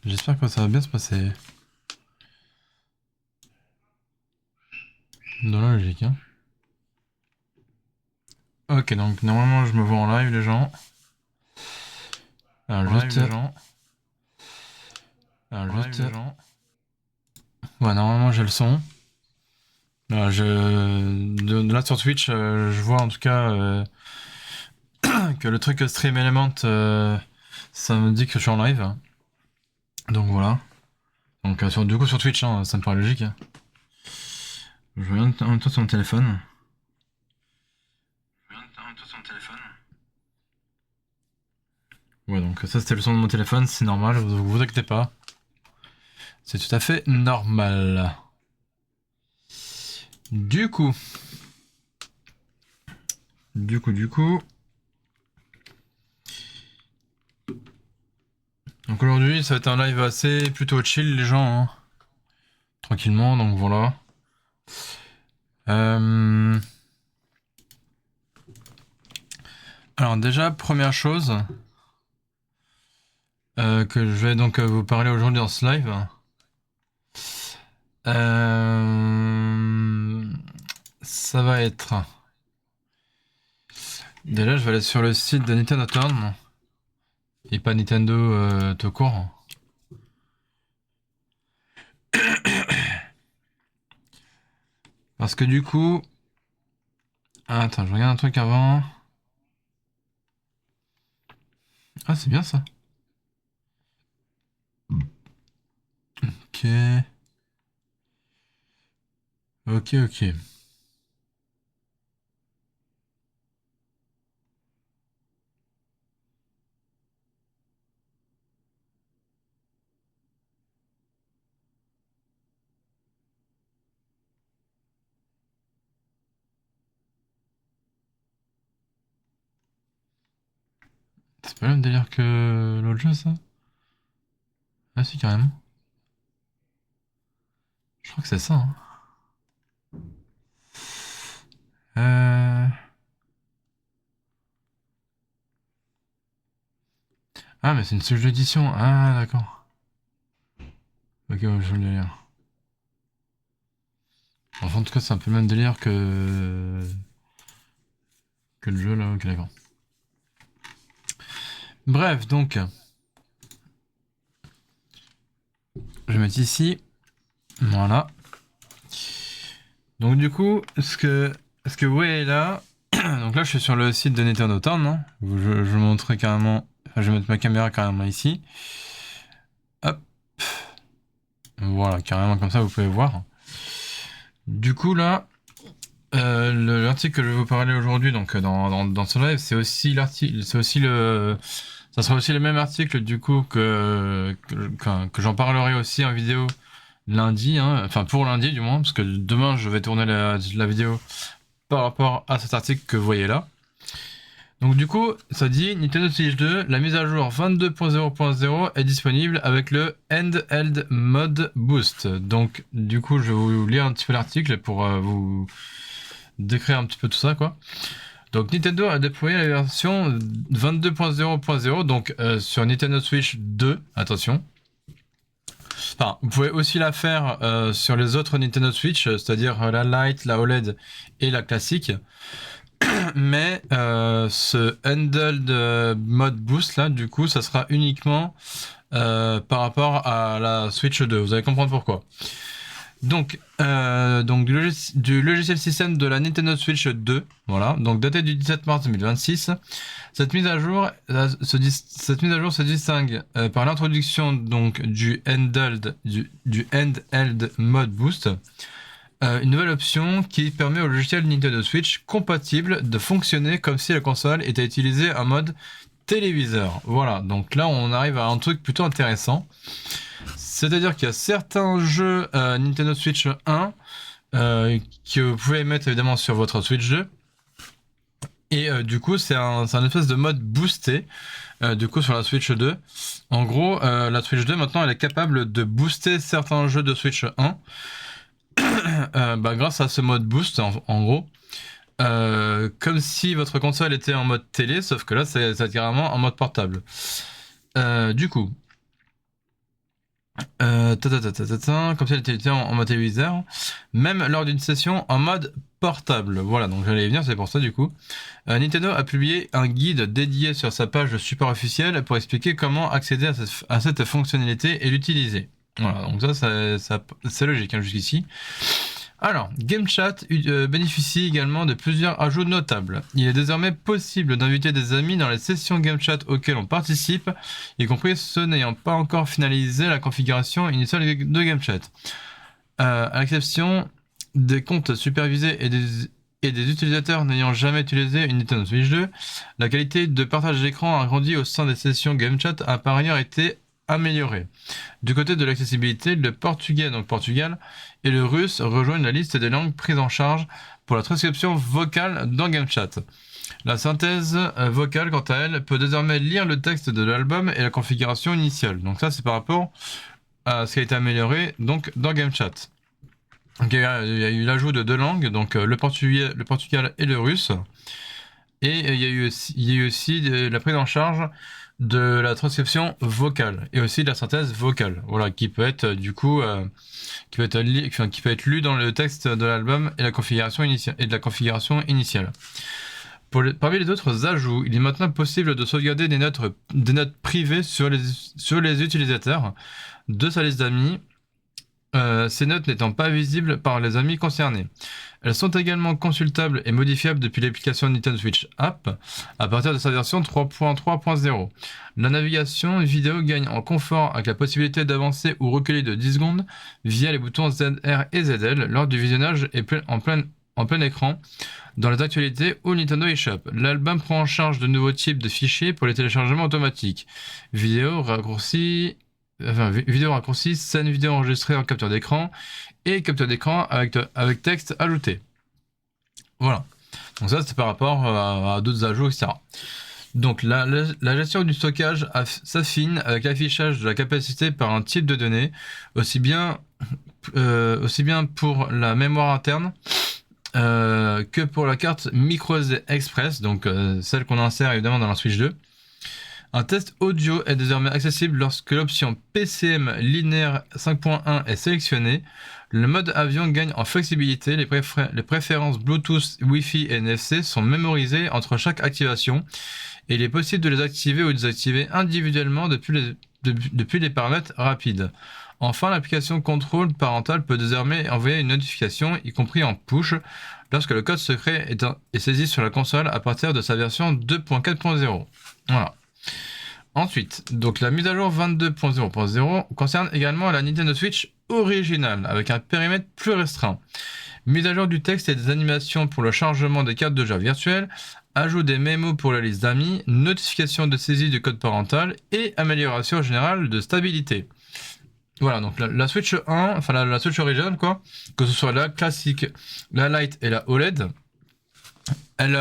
J'espère que ça va bien se passer. Dans la logique, hein. Ok, donc normalement je me vois en live, les gens. Alors juste... Ouais, normalement j'ai le son. Là sur Twitch, je vois en tout cas que le truc Stream Element, ça me dit que je suis en live. Donc voilà. Donc du coup sur Twitch, hein, ça me paraît logique. Je regarde en même temps sur mon téléphone. Ouais, donc ça c'était le son de mon téléphone, c'est normal, vous inquiétez pas. C'est tout à fait normal. Du coup. Donc aujourd'hui, ça va être un live assez plutôt chill, les gens. Hein. Tranquillement, donc voilà. Alors déjà, première chose que je vais donc vous parler aujourd'hui dans ce live. Ça va être... Déjà, je vais aller sur le site de Nintendo Town. Et pas Nintendo tout court. Parce que du coup... Ah, attends, je regarde un truc avant. Ah, c'est bien ça. Ok. Ok. C'est pas le même délire que l'autre jeu, ça? Ah si, carrément. Je crois que c'est ça, hein. Euh... Ah, mais c'est une seule d'édition. Ah, d'accord. Ok, ouais, je veux le délire. Enfin, en tout cas, c'est un peu le même délire que le jeu, là. Ok, d'accord. Bref, donc... Je vais mettre ici. Voilà. Donc, du coup, ce que vous voyez là... Donc là, je suis sur le site de Nintendo Town, non? Je montrerai carrément... Enfin, je vais mettre ma caméra carrément ici. Hop. Voilà, carrément comme ça, vous pouvez voir. Du coup, là... l'article que je vais vous parler aujourd'hui, donc dans ce live, c'est aussi l'article, c'est aussi ça sera aussi le même article du coup que j'en parlerai aussi en vidéo lundi, hein, enfin pour lundi du moins, parce que demain je vais tourner la vidéo par rapport à cet article que vous voyez là. Donc du coup, ça dit Nintendo Switch 2, la mise à jour 22.0.0 est disponible avec le Handheld Mode Boost. Donc du coup, je vais vous lire un petit peu l'article pour vous décrire un petit peu tout ça, quoi. Donc Nintendo a déployé la version 22.0.0, donc sur Nintendo Switch 2, attention. Enfin, vous pouvez aussi la faire sur les autres Nintendo Switch, c'est-à-dire la Lite, la OLED et la classique. Mais ce handled mode boost là, du coup, ça sera uniquement par rapport à la Switch 2. Vous allez comprendre pourquoi. Donc du logiciel système de la Nintendo Switch 2, voilà, donc daté du 17 mars 2026. Cette mise à jour se distingue par l'introduction donc du handheld mode boost, une nouvelle option qui permet au logiciel Nintendo Switch compatible de fonctionner comme si la console était utilisée en mode téléviseur. Voilà, donc là on arrive à un truc plutôt intéressant. C'est-à-dire qu'il y a certains jeux Nintendo Switch 1 que vous pouvez mettre évidemment sur votre Switch 2. Et du coup, c'est un espèce de mode boosté, du coup, sur la Switch 2. En gros, la Switch 2, maintenant, elle est capable de booster certains jeux de Switch 1 grâce à ce mode boost, en gros. Comme si votre console était en mode télé, sauf que là, c'est carrément en mode portable. Du coup, Comme ça, elle était en mode téléviseur, même lors d'une session en mode portable. Voilà, donc j'allais y venir, c'est pour ça du coup. Nintendo a publié un guide dédié sur sa page de support officiel pour expliquer comment accéder à cette fonctionnalité et l'utiliser. Voilà, donc ça c'est logique hein, jusqu'ici. Alors, GameChat bénéficie également de plusieurs ajouts notables. Il est désormais possible d'inviter des amis dans les sessions GameChat auxquelles on participe, y compris ceux n'ayant pas encore finalisé la configuration initiale de GameChat. À l'exception des comptes supervisés et des utilisateurs n'ayant jamais utilisé une Nintendo Switch 2, la qualité de partage d'écran agrandie au sein des sessions GameChat a par ailleurs été améliorée. Du côté de l'accessibilité, le portugais, donc Portugal, et le russe rejoignent la liste des langues prises en charge pour la transcription vocale dans GameChat. La synthèse vocale, quant à elle, peut désormais lire le texte de l'album et la configuration initiale. Donc ça, c'est par rapport à ce qui a été amélioré donc, dans GameChat. Donc, il y a eu l'ajout de 2 langues, donc le Portugal et le russe. Et il y a eu aussi la prise en charge de la transcription vocale et aussi de la synthèse vocale, voilà, qui peut être du coup qui peut être lu dans le texte de l'album et la configuration initiale. Parmi les autres ajouts, il est maintenant possible de sauvegarder des notes privées sur les utilisateurs de sa liste d'amis, ces notes n'étant pas visibles par les amis concernés. Elles sont également consultables et modifiables depuis l'application Nintendo Switch App à partir de sa version 3.3.0. La navigation vidéo gagne en confort avec la possibilité d'avancer ou reculer de 10 secondes via les boutons ZR et ZL lors du visionnage en plein écran dans les actualités ou Nintendo eShop. L'album prend en charge de nouveaux types de fichiers pour les téléchargements automatiques. Vidéo raccourci, scène vidéo enregistrée en capture d'écran et capture d'écran avec texte ajouté. Voilà. Donc ça, c'est par rapport à d'autres ajouts, etc. Donc la gestion du stockage s'affine avec l'affichage de la capacité par un type de données, aussi bien pour la mémoire interne que pour la carte microSD Express, donc celle qu'on insère évidemment dans la Switch 2. Un test audio est désormais accessible lorsque l'option PCM linéaire 5.1 est sélectionnée. Le mode avion gagne en flexibilité, les préférences Bluetooth, Wi-Fi et NFC sont mémorisées entre chaque activation et il est possible de les activer ou désactiver individuellement depuis les paramètres rapides. Enfin, l'application contrôle parental peut désormais envoyer une notification, y compris en push, lorsque le code secret est saisi sur la console à partir de sa version 2.4.0. Voilà. Ensuite, donc la mise à jour 22.0.0 concerne également la Nintendo Switch originale, avec un périmètre plus restreint. Mise à jour du texte et des animations pour le chargement des cartes de jeu virtuelles, ajout des mémos pour la liste d'amis, notification de saisie du code parental et amélioration générale de stabilité. Voilà, donc la Switch 1, enfin la Switch originale quoi, que ce soit la classique, la Lite et la OLED, elle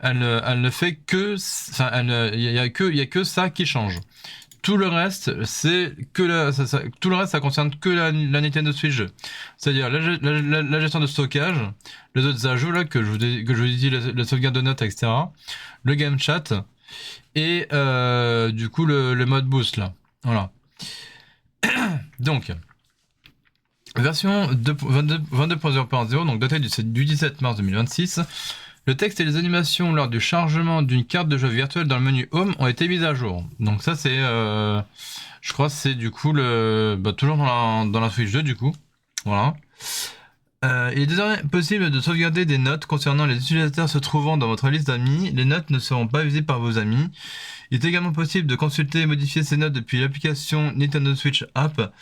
ne fait que, enfin, il y a que ça qui change. Tout le reste, c'est que tout le reste, ça concerne que la Nintendo Switch 2. C'est-à-dire la gestion de stockage, les autres ajouts là que je vous dis, la sauvegarde de notes, etc. Le game chat et du coup le mode boost là. Voilà. Donc version 22.0.0, donc datée du 17 mars 2026. Le texte et les animations lors du chargement d'une carte de jeu virtuelle dans le menu Home ont été mises à jour. Donc ça c'est, je crois que c'est du coup toujours dans la Switch 2 du coup. Voilà. Il est désormais possible de sauvegarder des notes concernant les utilisateurs se trouvant dans votre liste d'amis. Les notes ne seront pas visibles par vos amis. Il est également possible de consulter et modifier ces notes depuis l'application Nintendo Switch App.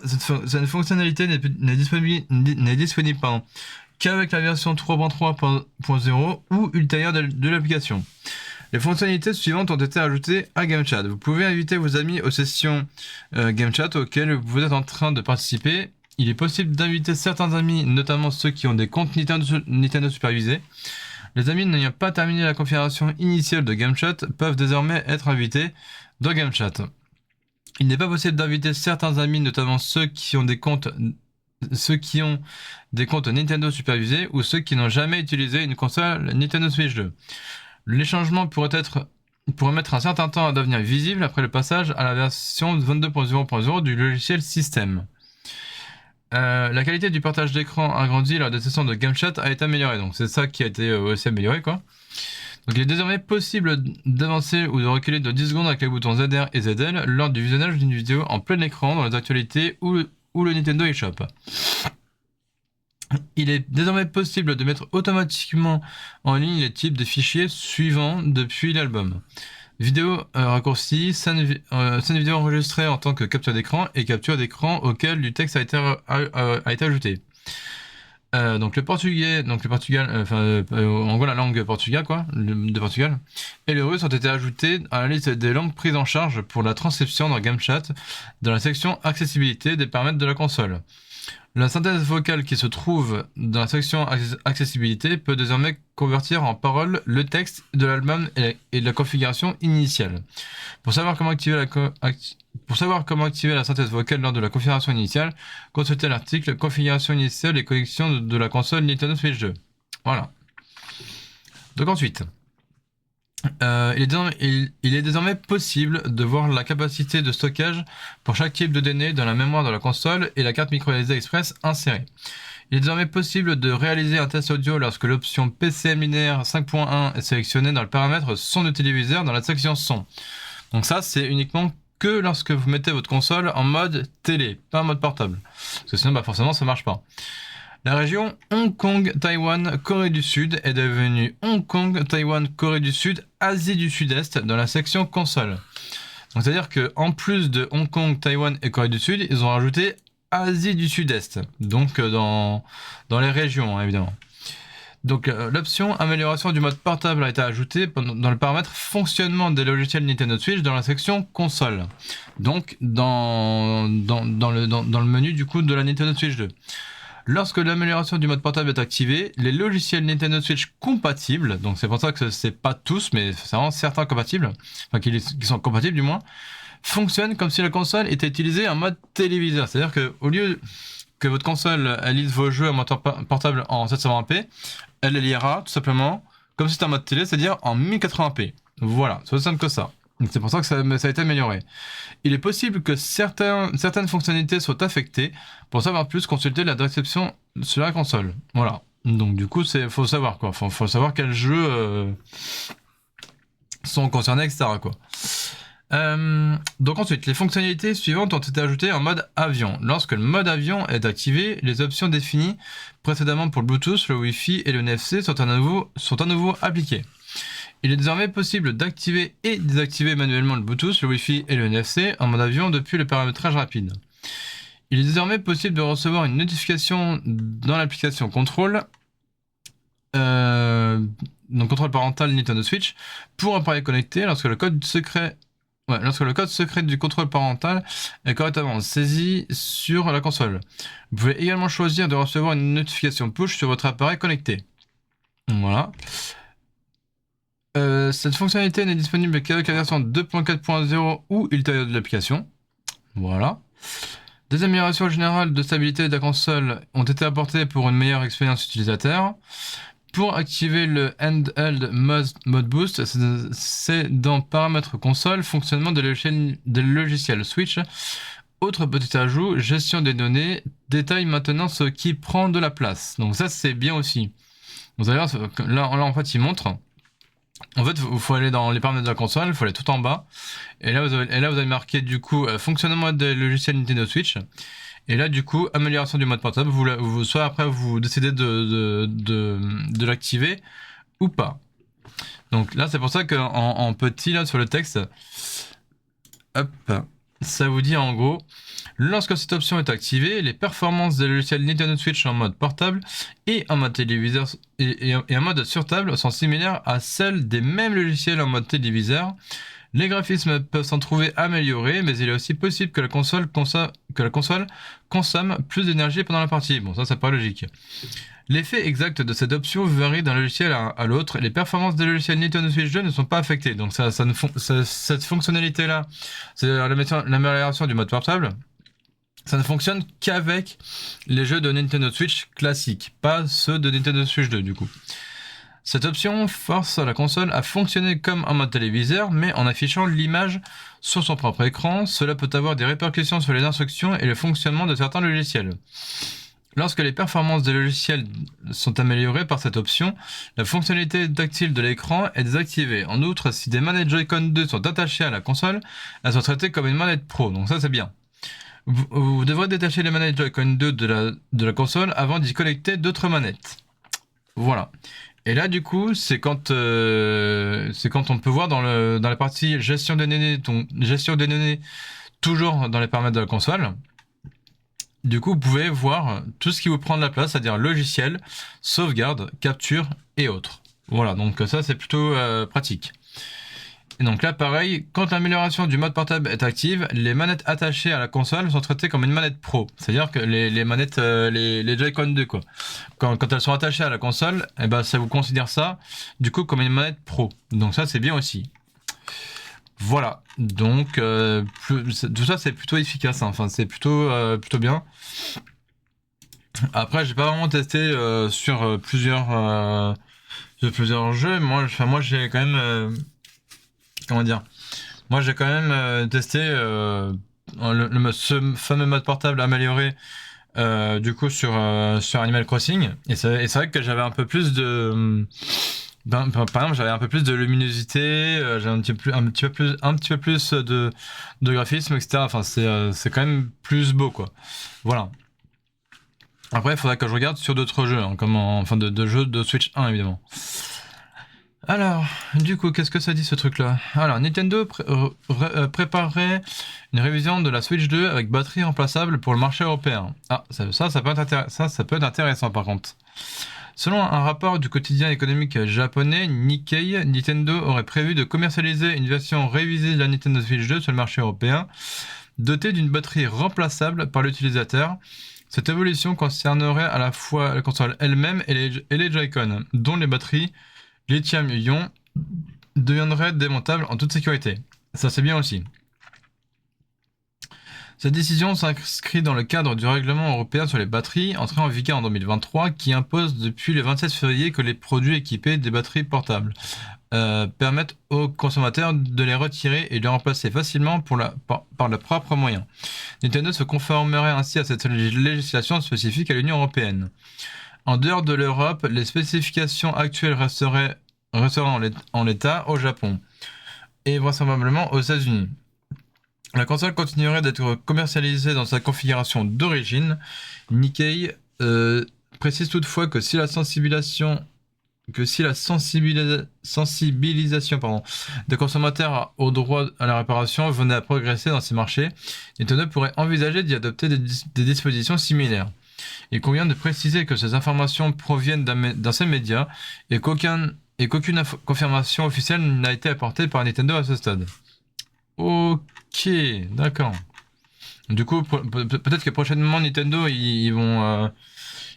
Cette fonctionnalité n'est disponible qu'avec la version 3.3.0 ou ultérieure de l'application. Les fonctionnalités suivantes ont été ajoutées à GameChat. Vous pouvez inviter vos amis aux sessions GameChat auxquelles vous êtes en train de participer. Il est possible d'inviter certains amis, notamment ceux qui ont des comptes Nintendo supervisés. Les amis n'ayant pas terminé la configuration initiale de GameChat peuvent désormais être invités dans GameChat. Il n'est pas possible d'inviter certains amis, notamment ceux qui ont des comptes Nintendo supervisés ou ceux qui n'ont jamais utilisé une console Nintendo Switch 2. Les changements pourraient être pourrait mettre un certain temps à devenir visible après le passage à la version 22.0.0 du logiciel système. La qualité du partage d'écran agrandi lors des sessions de GameChat a été améliorée, donc c'est ça qui a été aussi amélioré quoi. Donc il est désormais possible d'avancer ou de reculer de 10 secondes avec les boutons ZR et ZL lors du visionnage d'une vidéo en plein écran dans les actualités ou le Nintendo eShop. Il est désormais possible de mettre automatiquement en ligne les types de fichiers suivants depuis l'album. Vidéo raccourcie, scène vidéo enregistrée en tant que capture d'écran et capture d'écran auquel du texte a été ajouté. Donc le portugais, en gros la langue portugale quoi, de Portugal, et le russe ont été ajoutés à la liste des langues prises en charge pour la transcription dans GameChat dans la section accessibilité des paramètres de la console. La synthèse vocale qui se trouve dans la section accessibilité peut désormais convertir en paroles le texte de l'album et de la configuration initiale. Pour savoir comment activer la synthèse vocale lors de la configuration initiale, consultez l'article configuration initiale et connexion de la console Nintendo Switch 2. Voilà. Donc ensuite, il est désormais possible de voir la capacité de stockage pour chaque type de données dans la mémoire de la console et la carte microSD Express insérée. Il est désormais possible de réaliser un test audio lorsque l'option PCM linéaire 5.1 est sélectionnée dans le paramètre son du téléviseur dans la section son. Donc ça, c'est uniquement que lorsque vous mettez votre console en mode télé, pas en mode portable. Parce que sinon, forcément, ça marche pas. La région Hong Kong, Taïwan, Corée du Sud est devenue Hong Kong, Taïwan, Corée du Sud, Asie du Sud-Est dans la section console. Donc c'est-à-dire que en plus de Hong Kong, Taïwan et Corée du Sud, ils ont rajouté Asie du Sud-Est. Donc dans les régions, hein, évidemment. Donc l'option amélioration du mode portable a été ajoutée dans le paramètre fonctionnement des logiciels Nintendo Switch dans la section console. Donc dans le menu du coup de la Nintendo Switch 2. Lorsque l'amélioration du mode portable est activée, les logiciels Nintendo Switch compatibles, donc c'est pour ça que c'est pas tous, mais c'est vraiment certains compatibles, enfin qui sont compatibles du moins, fonctionnent comme si la console était utilisée en mode téléviseur. C'est-à-dire que au lieu que votre console elle lise vos jeux en mode portable en 720p, elle les lira tout simplement comme si c'était en mode télé, c'est-à-dire en 1080p. Voilà, c'est aussi simple que ça. Donc c'est pour ça que ça a été amélioré. Il est possible que certaines fonctionnalités soient affectées. Pour savoir plus, consultez la description sur la console. Voilà. Donc du coup, faut savoir quoi. Faut savoir quels jeux sont concernés, etc. quoi. Donc ensuite, les fonctionnalités suivantes ont été ajoutées en mode avion. Lorsque le mode avion est activé, les options définies précédemment pour le Bluetooth, le Wi-Fi et le NFC sont à nouveau appliquées. Il est désormais possible d'activer et désactiver manuellement le Bluetooth, le Wi-Fi et le NFC en mode avion depuis le paramétrage rapide. Il est désormais possible de recevoir une notification dans l'application Control, donc contrôle parental Nintendo Switch, pour un appareil connecté lorsque le code secret du contrôle parental est correctement saisi sur la console. Vous pouvez également choisir de recevoir une notification push sur votre appareil connecté. Voilà. Cette fonctionnalité n'est disponible qu'avec la version 2.4.0 ou ultérieure de l'application. Voilà. Des améliorations générales de stabilité de la console ont été apportées pour une meilleure expérience utilisateur. Pour activer le Handheld Mode Boost, c'est dans Paramètres console, fonctionnement des logiciels Switch. Autre petit ajout, gestion des données, détaille maintenant ce qui prend de la place. Donc ça c'est bien aussi. Vous allez voir, là en fait il montre. En fait, il faut aller dans les paramètres de la console, il faut aller tout en bas. Et là, vous avez marqué du coup fonctionnement des logiciels Nintendo Switch. Et là, du coup, amélioration du mode portable. Soit après, vous décidez de l'activer ou pas. Donc là, c'est pour ça qu'en petit, là, sur le texte, hop, ça vous dit en gros, lorsque cette option est activée, les performances des logiciels Nintendo Switch en mode portable et en mode téléviseur et en mode sur table sont similaires à celles des mêmes logiciels en mode téléviseur. Les graphismes peuvent s'en trouver améliorés, mais il est aussi possible que la console consomme plus d'énergie pendant la partie. Bon, ça paraît logique. L'effet exact de cette option varie d'un logiciel à l'autre. Les performances des logiciels Nintendo Switch 2 ne sont pas affectées. Donc cette fonctionnalité-là, c'est l'amélioration du mode portable. Ça ne fonctionne qu'avec les jeux de Nintendo Switch classiques, pas ceux de Nintendo Switch 2 du coup. Cette option force la console à fonctionner comme un mode téléviseur, mais en affichant l'image sur son propre écran. Cela peut avoir des répercussions sur les instructions et le fonctionnement de certains logiciels. Lorsque les performances des logiciels sont améliorées par cette option, la fonctionnalité tactile de l'écran est désactivée. En outre, si des manettes Joy-Con 2 sont attachées à la console, elles sont traitées comme une manette Pro, donc ça c'est bien. Vous devrez détacher les manettes Joy-Con 2 de la console avant d'y connecter d'autres manettes. Voilà. Et là, du coup, c'est quand on peut voir dans la partie gestion des données, toujours dans les paramètres de la console. Du coup, vous pouvez voir tout ce qui vous prend de la place, c'est-à-dire logiciel, sauvegarde, capture et autres. Voilà, donc ça c'est plutôt pratique. Et donc là, pareil, quand l'amélioration du mode portable est active, les manettes attachées à la console sont traitées comme une manette pro. C'est-à-dire que les manettes, les Joy-Con 2, quoi. Quand elles sont attachées à la console, eh ben, ça vous considère ça, du coup, comme une manette pro. Donc ça, c'est bien aussi. Voilà. Donc, tout ça, c'est plutôt efficace. Hein. Enfin, c'est plutôt bien. Après, j'ai pas vraiment testé sur plusieurs jeux. Moi, j'ai quand même... comment dire? Moi, j'ai quand même testé ce fameux mode portable amélioré du coup sur Animal Crossing. Et c'est vrai que j'avais un peu plus de... par exemple, j'avais un peu plus de luminosité, j'avais un petit peu plus de graphisme, etc. Enfin, c'est quand même plus beau, quoi. Voilà. Après, il faudrait que je regarde sur d'autres jeux, hein, enfin de jeux de Switch 1, évidemment. Alors, du coup, qu'est-ce que ça dit ce truc-là? Alors, Nintendo préparerait une révision de la Switch 2 avec batterie remplaçable pour le marché européen. Ah, ça peut être intéressant par contre. Selon un rapport du quotidien économique japonais Nikkei, Nintendo aurait prévu de commercialiser une version révisée de la Nintendo Switch 2 sur le marché européen, dotée d'une batterie remplaçable par l'utilisateur. Cette évolution concernerait à la fois la console elle-même et les Joy-Con, dont les batteries lithium-ion deviendraient démontables en toute sécurité. Ça c'est bien aussi. Cette décision s'inscrit dans le cadre du règlement européen sur les batteries, entré en vigueur en 2023, qui impose depuis le 27 février que les produits équipés des batteries portables permettent aux consommateurs de les retirer et de les remplacer facilement par leurs propres moyens. Nintendo se conformerait ainsi à cette législation spécifique à l'Union européenne. En dehors de l'Europe, les spécifications actuelles resteraient en l'état au Japon et vraisemblablement aux États-Unis. La console continuerait d'être commercialisée dans sa configuration d'origine. Nikkei précise toutefois que si la sensibilisation des consommateurs au droit à la réparation venait à progresser dans ces marchés, Nintendo pourrait envisager d'y adopter des dispositions similaires. Il convient de préciser que ces informations proviennent d'anciens médias et qu'aucune confirmation officielle n'a été apportée par Nintendo à ce stade. Ok, d'accord. Du coup, peut-être que prochainement Nintendo ils vont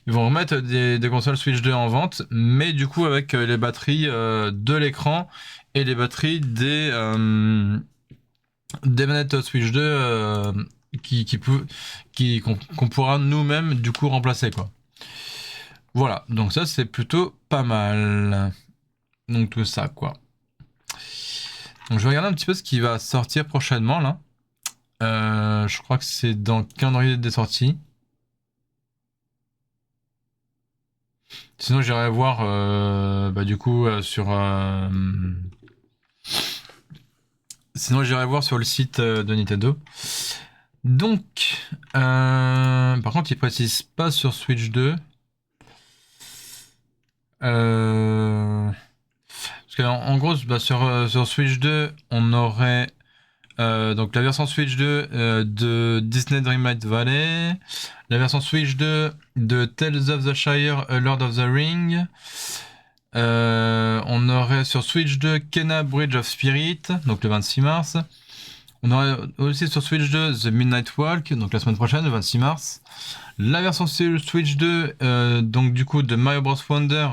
remettre des consoles Switch 2 en vente, mais du coup avec les batteries de l'écran et les batteries des manettes Switch 2 qu'on pourra nous-mêmes du coup remplacer, quoi. Voilà, donc ça c'est plutôt pas mal. Donc tout ça, quoi. Donc je vais regarder un petit peu ce qui va sortir prochainement là. Je crois que c'est dans le calendrier des sorties. Sinon j'irai voir du coup sur sinon j'irai voir sur le site de Nintendo. Donc par contre il précise pas sur Switch 2. Parce qu'en gros sur Switch 2 on aurait donc la version Switch 2 de Disney Dreamlight Valley, la version Switch 2 de Tales of the Shire Lord of the Ring, on aurait sur Switch 2 Kena Bridge of Spirit, donc le 26 mars. On aurait aussi sur Switch 2 The Midnight Walk, donc la semaine prochaine, le 26 mars. La version Switch 2, donc du coup de Mario Bros Wonder,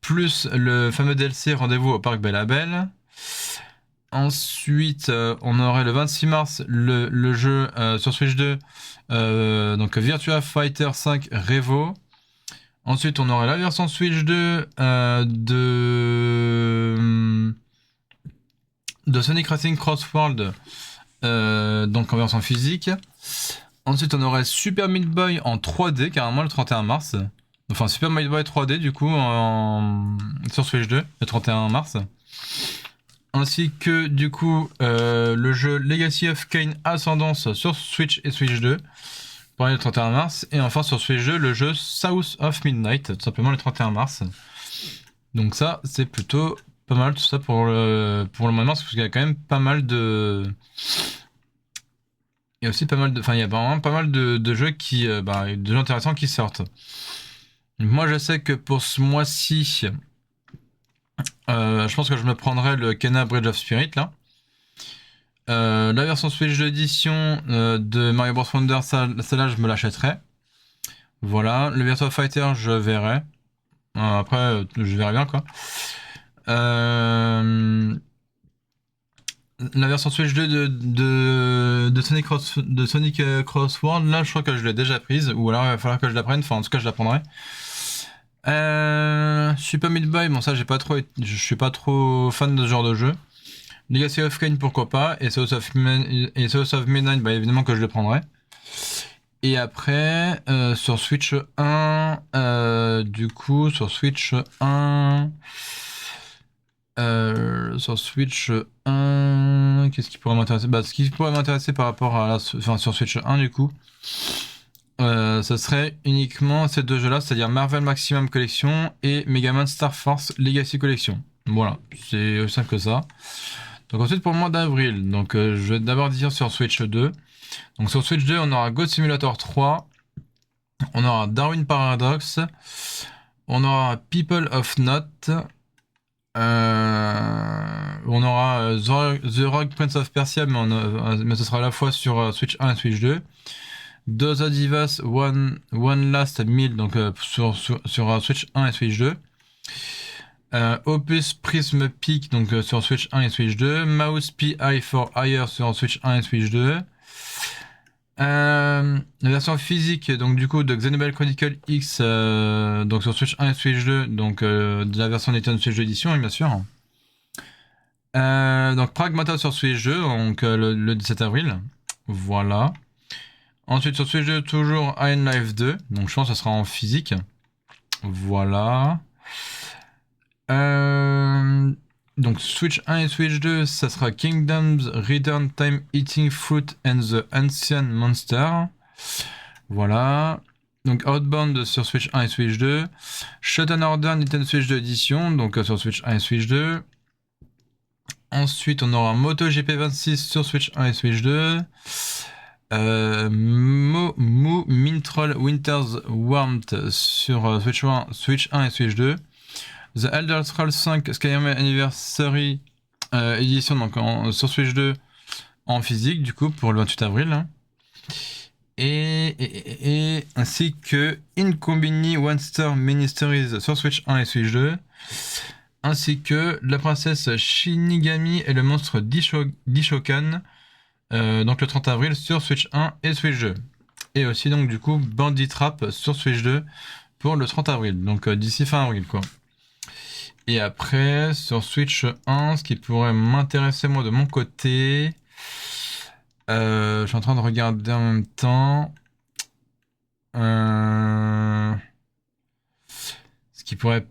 plus le fameux DLC Rendez-vous au Parc Bella. Ensuite, on aurait le 26 mars le jeu sur Switch 2, donc Virtua Fighter 5 Revo. Ensuite, on aurait la version Switch 2 de Sonic Racing Cross World, donc en version physique. Ensuite, on aurait Super Meat Boy en 3D, carrément le 31 mars. Enfin, Super Meat Boy 3D, du coup, sur Switch 2, le 31 mars. Ainsi que, du coup, le jeu Legacy of Kain Ascendance sur Switch et Switch 2, pareil le 31 mars. Et enfin, sur Switch 2, le jeu South of Midnight, tout simplement le 31 mars. Donc ça, c'est plutôt pas mal tout ça pour le mois de mars, parce qu'il y a quand même pas mal de... Il y a aussi pas mal de... Enfin, il y a vraiment pas mal de jeux qui... de jeux intéressants qui sortent. Moi, je sais que pour ce mois-ci, je pense que je me prendrai le Kena Bridge of Spirit, là. La version Switch d'édition de Mario Bros Wonder, celle-là, je me l'achèterai. Voilà. Le Virtua Fighter, je verrai. Après, je verrai bien, quoi. La version Switch 2 de Sonic Cross World, là, je crois que je l'ai déjà prise. Ou alors, il va falloir que je la prenne. Enfin, en tout cas, je la prendrai. Super Meat Boy, bon, ça, je suis pas trop fan de ce genre de jeu. Legacy of Kain, pourquoi pas. Et Souls of Midnight, bah, évidemment que je le prendrai. Et après, sur Switch 1, du coup, sur Switch 1... sur Switch 1, qu'est-ce qui pourrait m'intéresser? Bah, ce qui pourrait m'intéresser par rapport à enfin, sur Switch 1, du coup, ça serait uniquement ces deux jeux-là, c'est-à-dire Marvel Maximum Collection et Mega Man Star Force Legacy Collection. Voilà, c'est aussi simple que ça. Donc ensuite pour le mois d'avril, donc je vais d'abord dire sur Switch 2. Donc sur Switch 2, on aura God Simulator 3, on aura Darwin Paradox, on aura People of Not, on aura The Rogue Prince of Persia, mais ce sera à la fois sur Switch 1 et Switch 2. Doza Divas One Last Meal, donc sur Switch 1 et Switch 2. Opus Prism Peak, donc sur Switch 1 et Switch 2. Mouse PI for Hire sur Switch 1 et Switch 2. La version physique, donc du coup, de Xenoblade Chronicle X, donc sur Switch 1 et Switch 2, donc de la version Nintendo Switch 2 Edition, bien sûr. Donc Pragmata sur Switch 2, donc le 17 avril. Voilà. Ensuite sur Switch 2, toujours Iron Life 2, donc je pense que ça sera en physique. Voilà. Donc Switch 1 et Switch 2, ça sera Kingdoms Return Time Eating Fruit and the Ancient Monster. Voilà. Donc Outbound sur Switch 1 et Switch 2. Shoten Order Nintendo Switch 2 Edition, donc sur Switch 1 et Switch 2. Ensuite, on aura MotoGP 26 sur Switch 1 et Switch 2. Mintroll Winter's Warmth sur Switch 1 et Switch 2. The Elder Scrolls 5 Skyrim Anniversary édition donc sur Switch 2 en physique du coup pour le 28 avril. Et ainsi que Incombini One Star Ministries sur Switch 1 et Switch 2. Ainsi que la princesse Shinigami et le monstre Dishokan, donc le 30 avril sur Switch 1 et Switch 2. Et aussi donc du coup Bandit Trap sur Switch 2 pour le 30 avril, donc d'ici fin avril quoi. Et après sur Switch 1, ce qui pourrait m'intéresser moi de mon côté, je suis en train de regarder en même temps. Ce qui pourrait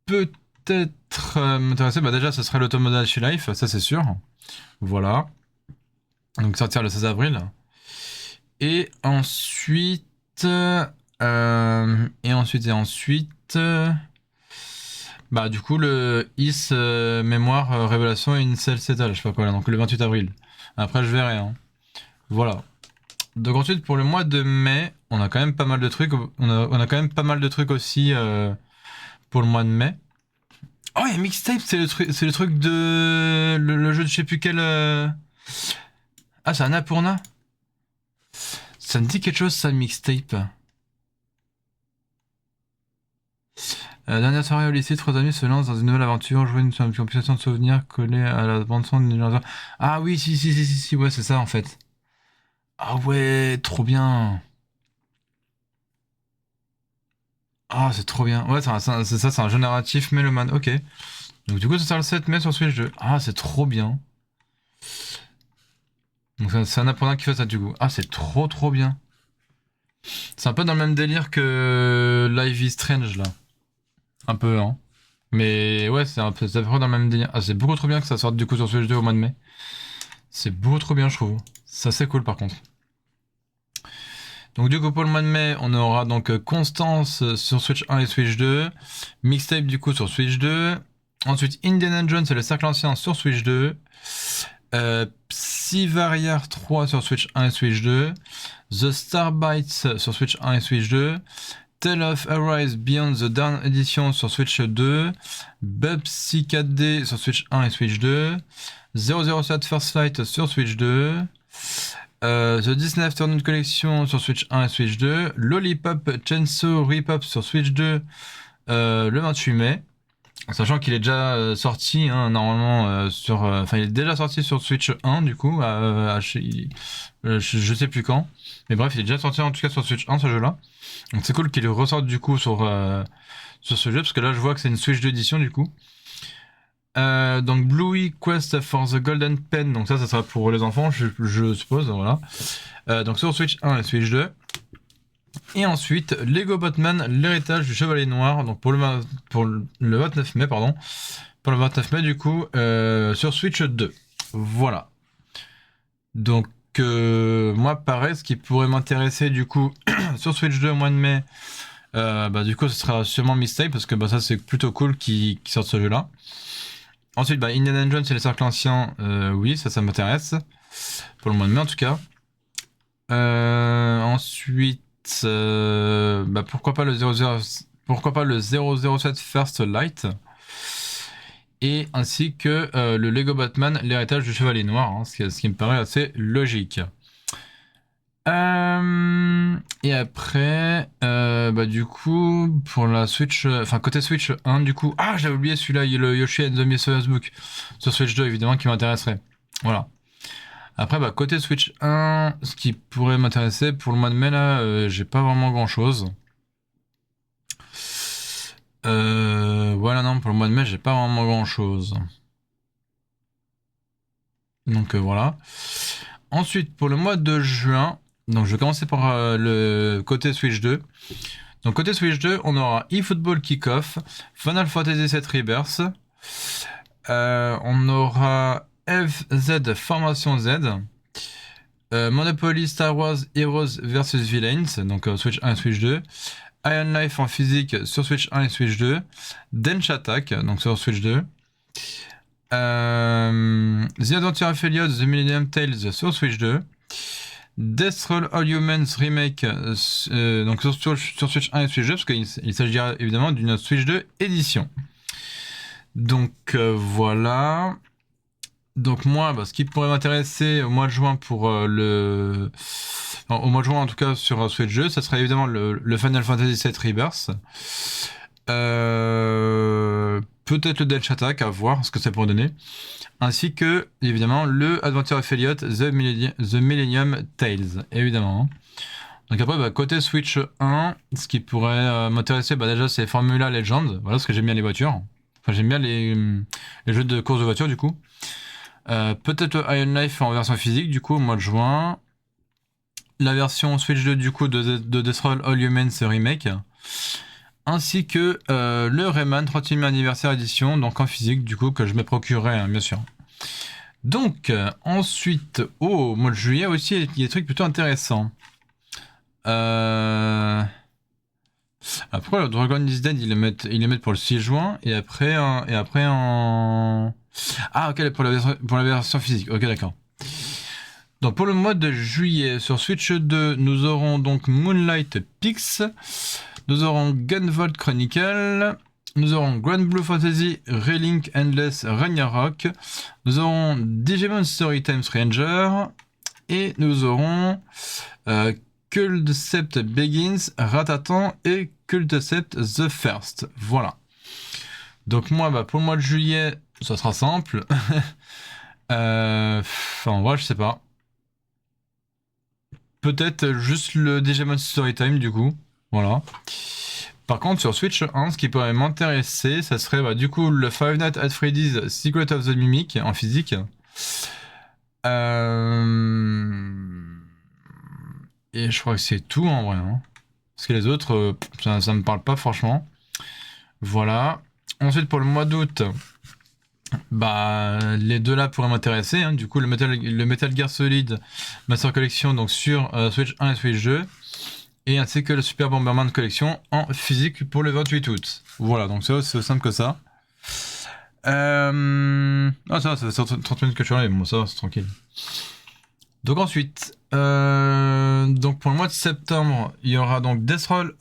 peut-être m'intéresser, bah déjà ce serait l'Automodachi Life, ça c'est sûr. Voilà. Donc sortir le 16 avril. Et ensuite... bah du coup le Is Mémoire Révélation et Incel Settle, je sais pas quoi là, donc le 28 avril. Après je verrai. Hein. Voilà. Donc ensuite pour le mois de mai, on a quand même pas mal de trucs. On a quand même pas mal de trucs aussi pour le mois de mai. Oh, il y a Mixtape, c'est le truc de le jeu de je sais plus quel. Ah, c'est un Annapurna. Ça me dit quelque chose, ça, Mixtape. Dernière soirée au lycée, trois amis se lancent dans une nouvelle aventure, jouer une compilation de souvenirs collée à la bande-son d'une génération. Ah oui, si, ouais, c'est ça en fait. Ah ouais, trop bien. Ah, c'est trop bien. Ouais, c'est ça, c'est un jeu narratif mélomane. Ok. Donc du coup, ça sort le 7 mai sur Switch 2. Ah, c'est trop bien. Donc c'est un apprenant qui fait ça du coup. Ah, c'est trop bien. C'est un peu dans le même délire que Life is Strange là. Un peu, hein. Mais ouais, c'est à peu près dans le même délire. Ah, c'est beaucoup trop bien que ça sorte du coup sur Switch 2 au mois de mai. C'est beaucoup trop bien, je trouve. Ça, c'est cool par contre. Donc du coup pour le mois de mai, on aura donc Constance sur Switch 1 et Switch 2, Mixtape du coup sur Switch 2, ensuite Indiana Jones et le Cercle Ancien sur Switch 2, Psyvariar 3 sur Switch 1 et Switch 2, The Starbites sur Switch 1 et Switch 2, Tale of Arise Beyond the Dawn Edition sur Switch 2, Bubsy 4D sur Switch 1 et Switch 2, 007 First Flight sur Switch 2, The Disney Afternoon Collection sur Switch 1 et Switch 2, Lollipop Chainsaw Repop sur Switch 2 le 28 mai, sachant qu'il est déjà sorti hein, normalement enfin il est déjà sorti sur Switch 1 du coup, je sais plus quand, mais bref il est déjà sorti en tout cas sur Switch 1 ce jeu-là, donc c'est cool qu'il ressorte du coup sur ce jeu parce que là je vois que c'est une Switch d'édition du coup. Donc Bluey Quest for the Golden Pen, donc ça sera pour les enfants, je suppose, voilà. Donc sur Switch 1 et Switch 2. Et ensuite, Lego Batman, l'héritage du Chevalier Noir, donc pour le 29 mai, pardon. Pour le 29 mai, du coup, sur Switch 2. Voilà. Donc, moi, pareil, ce qui pourrait m'intéresser, du coup, sur Switch 2 au mois de mai, du coup, ce sera sûrement Mistake, parce que ça, c'est plutôt cool qu'ils sortent ce jeu-là. Ensuite, Indiana Jones et les cercles anciens, oui, ça m'intéresse. Pour le mois de mai, en tout cas. Ensuite, pourquoi pas le 007 First Light et ainsi que le Lego Batman, l'héritage du Chevalier Noir, hein, ce qui me paraît assez logique. Et après, du coup, pour la Switch, côté Switch 1, du coup, j'avais oublié celui-là, il y a le Yoshi and the Mysterious Book sur Switch 2, évidemment, qui m'intéresserait. Voilà. Après, côté Switch 1, ce qui pourrait m'intéresser pour le mois de mai, là, j'ai pas vraiment grand chose. Voilà, non, pour le mois de mai, j'ai pas vraiment grand chose. Donc voilà. Ensuite, pour le mois de juin, donc je vais commencer par le côté Switch 2. Donc côté Switch 2, on aura eFootball Kickoff, Final Fantasy VII Rebirth, on aura FZ Formation Z, Monopoly Star Wars Heroes vs Villains, donc Switch 1 et Switch 2, Iron Life en physique sur Switch 1 et Switch 2, Dench Attack, donc sur Switch 2, The Adventure Affiliate The Millennium Tales sur Switch 2, Death Roll All Humans Remake donc sur Switch 1 et Switch 2 parce qu'il s'agira évidemment d'une Switch 2 édition. Donc voilà. Donc moi, ce qui pourrait m'intéresser au mois de juin pour au mois de juin en tout cas sur Switch 2, ça serait évidemment le Final Fantasy VII Rebirth. Peut-être le Dench Attack, à voir ce que ça pourrait donner. Ainsi que, évidemment, le Adventure Affiliate The Millennium Tales, évidemment. Donc après, côté Switch 1, ce qui pourrait m'intéresser, déjà, c'est Formula Legend. Voilà, parce que j'aime bien les voitures. Enfin, j'aime bien les jeux de course de voiture, du coup. Peut-être Iron Life en version physique, du coup, au mois de juin. La version Switch 2, du coup, de Death Roll All Humans Remake. Ainsi que le Rayman 30e anniversaire édition, donc en physique, du coup, que je me procurerai, hein, bien sûr. Donc, ensuite, au mois de juillet aussi, il y a des trucs plutôt intéressants. Après, le Dragon is Dead, ils les mettent pour le 6 juin, et après en... Ah, ok, pour la version physique, ok, d'accord. Donc, pour le mois de juillet, sur Switch 2, nous aurons donc Moonlight Pix, nous aurons Gunvolt Chronicle, nous aurons Grand Blue Fantasy, Relink Endless Ragnarok, nous aurons Digimon Storytime Stranger, et nous aurons Cultcept Begins, Ratatan et Cultcept The First. Voilà. Donc moi, pour le mois de juillet, ça sera simple. En vrai, je sais pas. Peut-être juste le Digimon Storytime, du coup. Voilà. Par contre, sur Switch 1, ce qui pourrait m'intéresser, ça serait du coup le Five Nights at Freddy's Secret of the Mimic en physique. Et je crois que c'est tout en vrai. Hein. Parce que les autres, ça me parle pas franchement. Voilà. Ensuite, pour le mois d'août, les deux là pourraient m'intéresser. Hein. Du coup, le Metal Gear Solid Master Collection donc sur Switch 1 et Switch 2. Et ainsi que le Super Bomberman Collection en physique pour le 28 août. Voilà, donc c'est aussi simple que ça. Ça fait 30 minutes que je suis là, bon, ça va, c'est tranquille. Donc ensuite, donc pour le mois de septembre, il y aura donc Destroy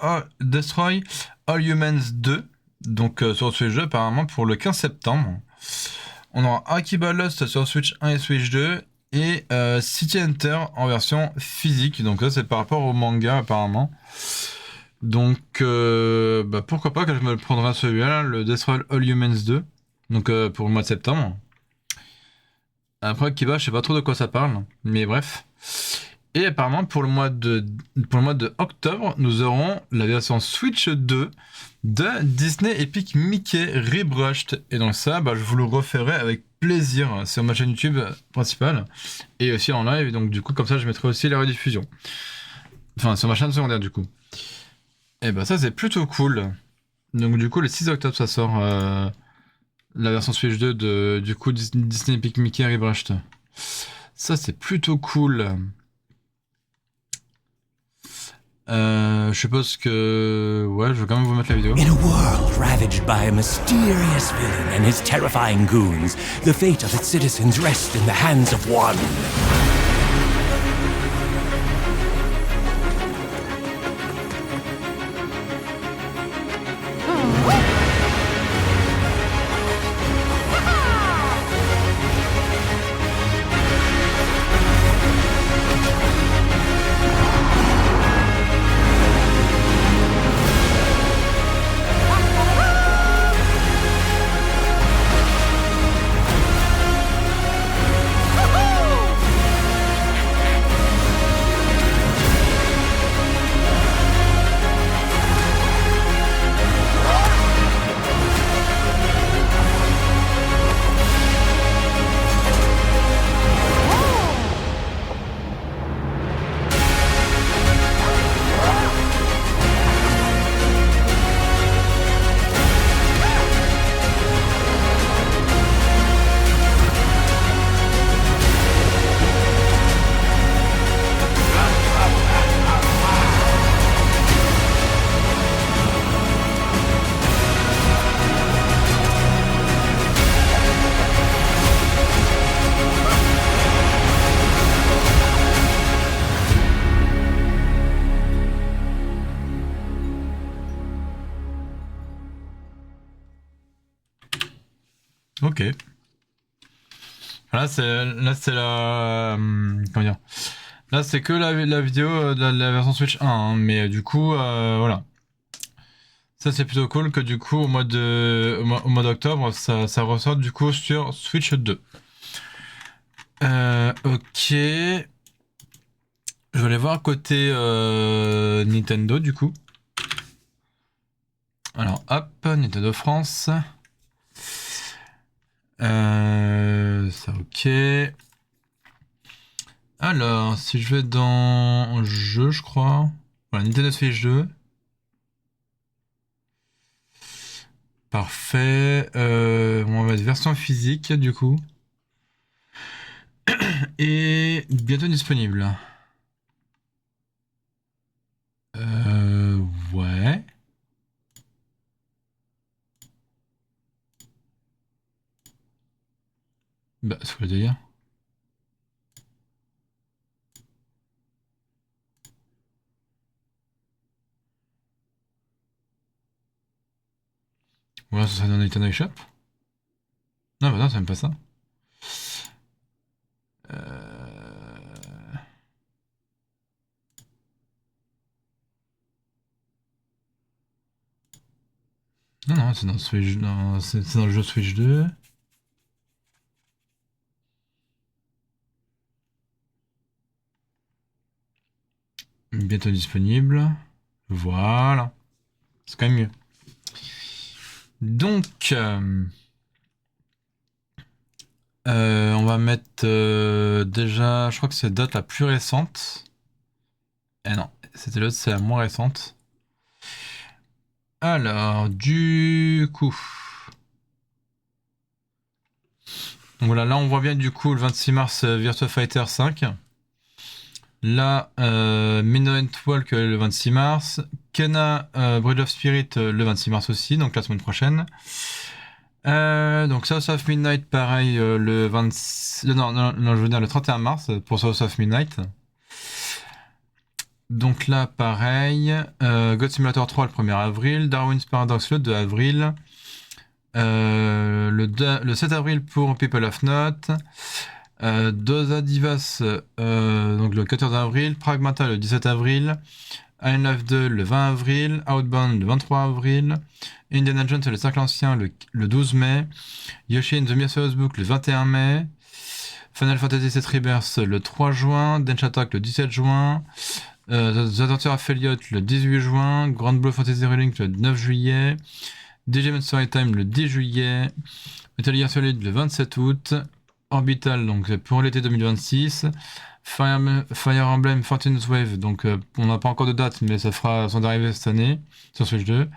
All Humans 2, donc sur Switch 2 apparemment pour le 15 septembre. On aura Akiba Lost sur Switch 1 et Switch 2, et City Hunter en version physique, donc ça c'est par rapport au manga apparemment. Donc pourquoi pas que je me prendrai celui-là, le Destroy All Humans 2, donc pour le mois de septembre. Après Akiba, je sais pas trop de quoi ça parle, mais bref. Et apparemment pour le mois de octobre, nous aurons la version Switch 2 de Disney Epic Mickey Rebrushed. Et donc ça, je vous le referai avec plaisir sur ma chaîne YouTube principale et aussi en live. Donc du coup, comme ça, je mettrai aussi les rediffusions. Enfin, sur ma chaîne secondaire du coup. Et ça, c'est plutôt cool. Donc du coup, le 6 octobre, ça sort la version Switch 2 de du coup Disney Epic Mickey Rebrushed. Ça, c'est plutôt cool. Je suppose que... Ouais, je vais quand même vous mettre la vidéo. In a world ravaged by a mysterious villain and his terrifying goons, the fate of its citizens rests in the hands of one. Ok. Là c'est la comment dire. Là c'est que la vidéo de la version Switch 1, hein, mais du coup voilà. Ça c'est plutôt cool que du coup au mois d'octobre ça ressort du coup sur Switch 2. Ok. Je vais aller voir côté Nintendo du coup. Alors hop, Nintendo France. Ça ok. Alors, si je vais dans jeu, je crois. Voilà, Nintendo Switch 2. Parfait. On va mettre version physique du coup. Et bientôt disponible. Ouais. C'est quoi le délire? Voilà, ça serait dans Nintendo eShop. Non, non, c'est même pas ça. Non, non, c'est dans Switch, c'est dans le jeu Switch 2. Bientôt disponible. Voilà. C'est quand même mieux. Donc, on va mettre déjà, je crois que c'est la date la plus récente. Eh non, c'était l'autre, c'est la moins récente. Alors, du coup. Donc voilà, là on voit bien du coup le 26 mars Virtua Fighter 5. Là, Midnight Walk le 26 mars. Kena Bridge of Spirit le 26 mars aussi, donc la semaine prochaine. Donc South of Midnight, pareil, le 26... Non, je veux dire le 31 mars pour South of Midnight. Donc là, pareil, God Simulator 3 le 1er avril, Darwin's Paradox le 2 avril, le 7 avril pour People of Note, Dosa Divas donc le 14 avril, Pragmata le 17 avril, Iron Life 2 le 20 avril, Outbound le 23 avril, Indiana Jones et le cercle ancien le 12 mai, Yoshi in the Mysterious Book le 21 mai, Final Fantasy VII Rebirth le 3 juin, Densha Attack le 17 juin, The Adventure Affiliate le 18 juin, Grand Blue Fantasy Relink le 9 juillet, Digimon Storytime le 10 juillet, Metal Gear Solid le 27 août, Orbital donc pour l'été 2026, Fire Emblem Fortune's Wave, donc on n'a pas encore de date mais ça fera son arrivée cette année sur Switch 2.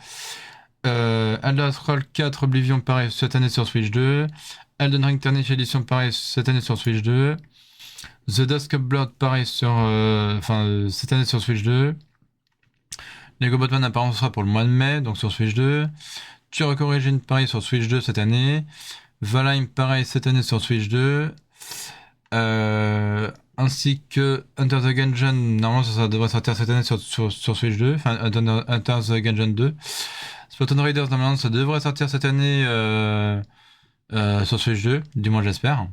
Elder Scrolls 4 Oblivion pareil cette année sur Switch 2. Elden Ring Tarnished Edition pareil cette année sur Switch 2. The Dusk of Blood pareil sur cette année sur Switch 2. Lego Batman apparemment sera pour le mois de mai donc sur Switch 2. Turok Origin pareil sur Switch 2 cette année. Valheim pareil cette année sur Switch 2. Ainsi que Enter the Gungeon, normalement ça devrait sortir cette année sur Switch 2, enfin Enter the Gungeon 2. Spartan Raiders, normalement ça devrait sortir cette année sur Switch 2, du moins j'espère.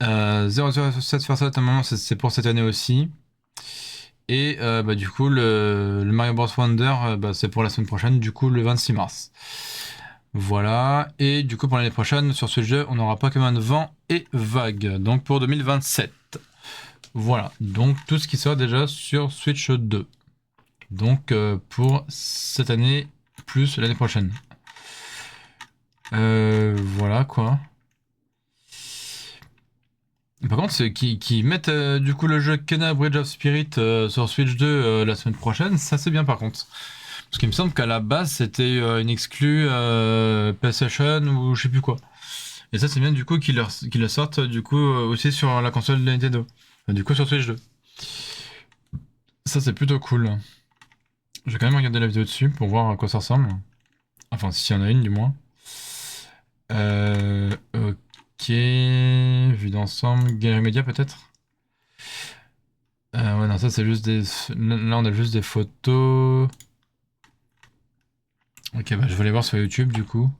007 First normalement c'est pour cette année aussi. Et du coup le Mario Bros Wonder c'est pour la semaine prochaine, du coup le 26 mars. Voilà, et du coup pour l'année prochaine sur ce jeu on aura Pokémon Vent et Vague, donc pour 2027. Voilà, donc tout ce qui sort déjà sur Switch 2. Donc pour cette année plus l'année prochaine. Voilà quoi. Par contre, ceux qui mettent du coup le jeu Kena Bridge of Spirit sur Switch 2 la semaine prochaine, ça c'est bien par contre. Parce qu'il me semble qu'à la base c'était une exclue PlayStation ou je sais plus quoi. Et ça c'est bien du coup qu'ils le sortent du coup aussi sur la console de Nintendo. Enfin, du coup sur Switch 2. Ça c'est plutôt cool. Je vais quand même regarder la vidéo dessus pour voir à quoi ça ressemble. Enfin s'il y en a une du moins. Ok, vue d'ensemble, galerie média peut-être. Ouais non ça c'est juste des... Là on a juste des photos. Ok, bah je vais aller voir sur YouTube du coup.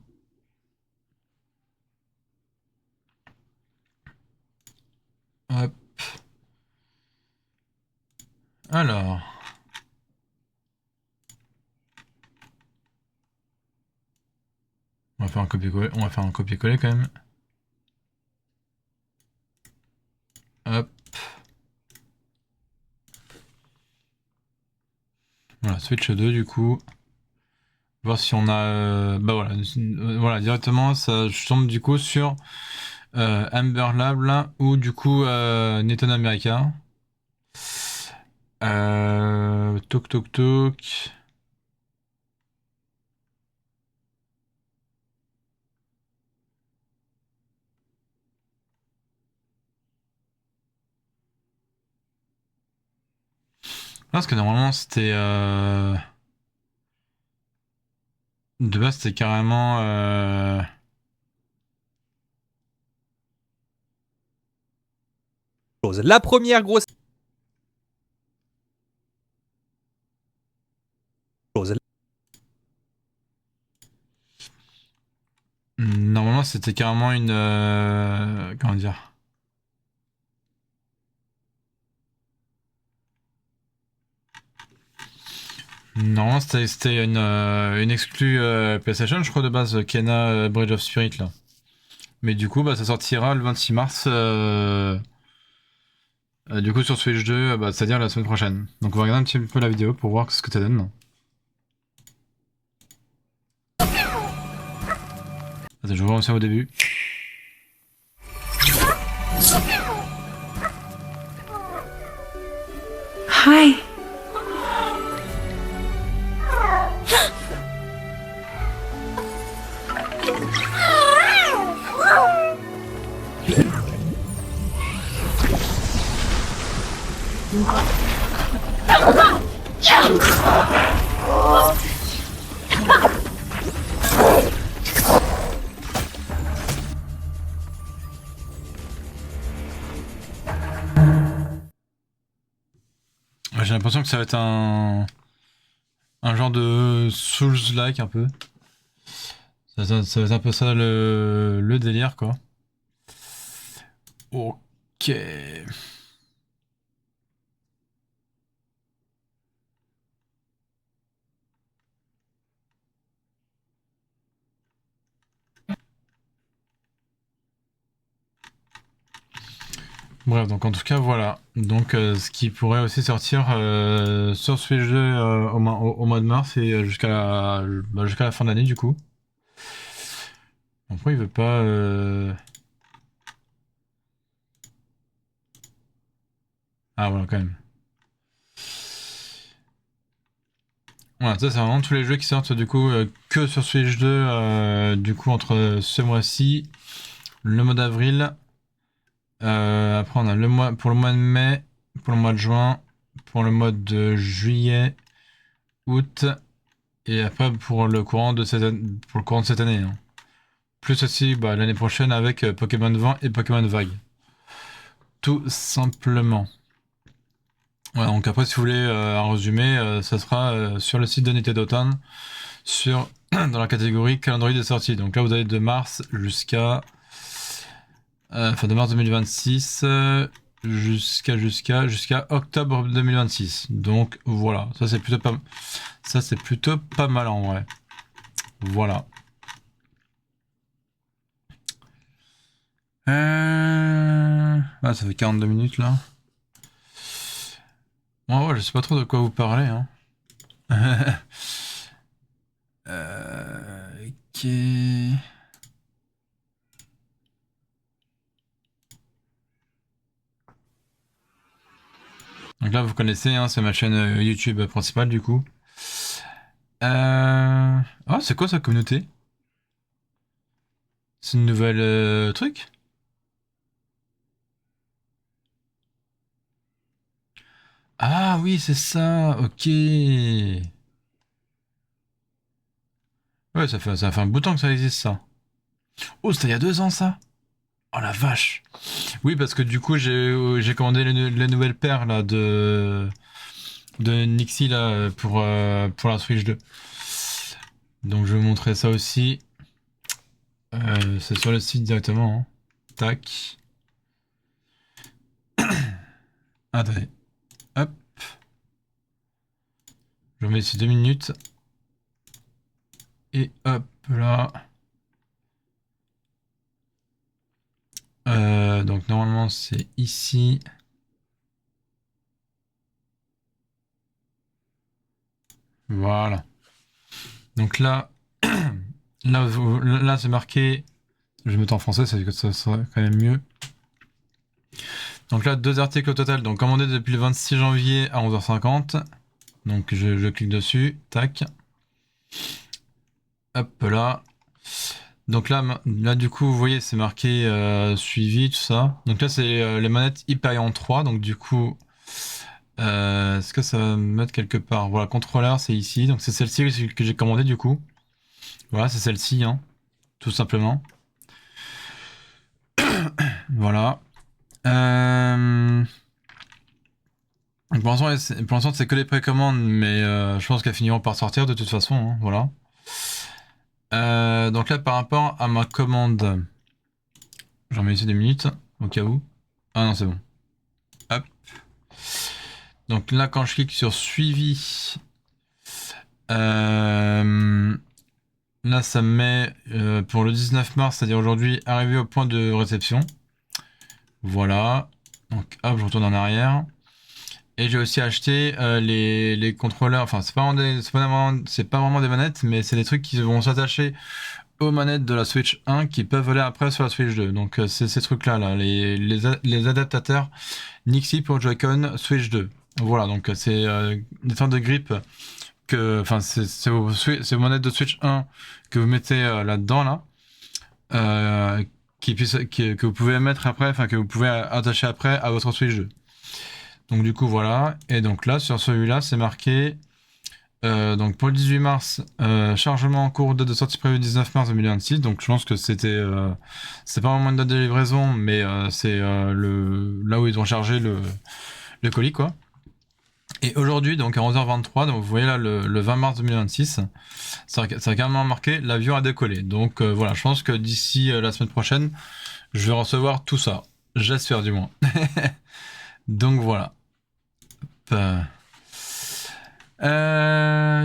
Hop. Alors. On va faire un copier-coller. On va faire un copier-coller quand même. Hop. Voilà, Switch 2 du coup. Voir si on a... bah voilà, voilà, directement ça je tombe du coup sur Amber Lab là, ou du coup Newton America. Toc toc toc. Parce que normalement c'était... De base c'était carrément... La première grosse chose. Normalement c'était carrément une... comment dire? Normalement c'était une exclue PlayStation je crois de base, Kena Bridge of Spirit là. Mais du coup bah ça sortira le 26 mars du coup sur Switch 2, c'est-à-dire la semaine prochaine. Donc on va regarder un petit peu la vidéo pour voir ce que ça donne. Attends, je recommence au début. Hi. Ouais, j'ai l'impression que ça va être un genre de Souls-like un peu. Ça va être un peu ça le délire quoi. Ok. Bref, donc en tout cas voilà. Donc ce qui pourrait aussi sortir sur Switch 2 au mois de mars et jusqu'à la fin d'année du coup. Donc pourquoi il veut pas Ah voilà quand même. Voilà, ça c'est vraiment tous les jeux qui sortent du coup que sur Switch 2 du coup entre ce mois-ci, le mois d'avril. Après on a le mois pour le mois de mai, pour le mois de juin, pour le mois de juillet, août et après pour le courant de cette année. Hein. Plus aussi l'année prochaine avec Pokémon Vent et Pokémon Vague. Tout simplement. Ouais, donc après si vous voulez un résumé, ça sera sur le site de Nintendo Town dans la catégorie calendrier de sortie. Donc là vous avez de mars jusqu'à de mars 2026 jusqu'à octobre 2026. Donc voilà, ça c'est plutôt pas mal en vrai. Voilà. Ah, ça fait 42 minutes là. Bon, ouais, je sais pas trop de quoi vous parlez. Hein. Ok. Donc là, vous connaissez, hein, c'est ma chaîne YouTube principale du coup. Ah, c'est quoi sa communauté? C'est une nouvelle truc? Ah oui, c'est ça, ok. Ouais, ça fait un bout de temps que ça existe ça. Oh, c'était il y a 2 ans ça? Oh la vache. Oui, parce que du coup, j'ai commandé les nouvelles paires là de Nixie là pour la Switch 2. Donc je vais vous montrer ça aussi. C'est sur le site directement. Hein. Tac. Attendez. Hop. Je mets ici 2 minutes. Et hop là. Donc normalement c'est ici. Voilà. Donc là, là c'est marqué. Je vais mettre en français, ça sera quand même mieux. Donc là, 2 articles au total. Donc commandés depuis le 26 janvier à 11h50. Donc je clique dessus. Tac. Hop là. Donc là du coup, vous voyez, c'est marqué suivi, tout ça. Donc là, c'est les manettes Hyperion 3. Donc du coup, est-ce que ça va me mettre quelque part? Voilà, contrôleur, c'est ici. Donc c'est celle-ci que j'ai commandé du coup. Voilà, c'est celle-ci, hein, tout simplement. Voilà. Pour l'instant, c'est que les précommandes, mais je pense qu'elles finiront par sortir de toute façon. Hein, voilà. Donc là, par rapport à ma commande, j'en mets ici 2 minutes, au cas où. Ah non, c'est bon. Hop. Donc là, quand je clique sur suivi, là, ça me met pour le 19 mars, c'est-à-dire aujourd'hui, arrivé au point de réception. Voilà. Donc hop, je retourne en arrière. Et j'ai aussi acheté les contrôleurs. Enfin, c'est pas vraiment des manettes, mais c'est des trucs qui vont s'attacher aux manettes de la Switch 1 qui peuvent aller après sur la Switch 2. Donc c'est ces trucs-là, là, les adaptateurs Nixie pour Joy-Con Switch 2. Voilà, donc c'est des temps de grip que, enfin c'est vos manettes de Switch 1 que vous mettez là-dedans là, que vous pouvez mettre après, enfin que vous pouvez attacher après à votre Switch 2. Donc du coup voilà, et donc là sur celui-là c'est marqué donc pour le 18 mars, chargement en cours, date de sortie prévue 19 mars 2026. Donc je pense que c'était pas vraiment une date de livraison, mais c'est là où ils ont chargé le colis quoi. Et aujourd'hui, donc à 11h23, donc vous voyez là le 20 mars 2026, ça a carrément marqué l'avion a décollé. Donc voilà, je pense que d'ici la semaine prochaine, je vais recevoir tout ça. J'espère du moins. Donc voilà.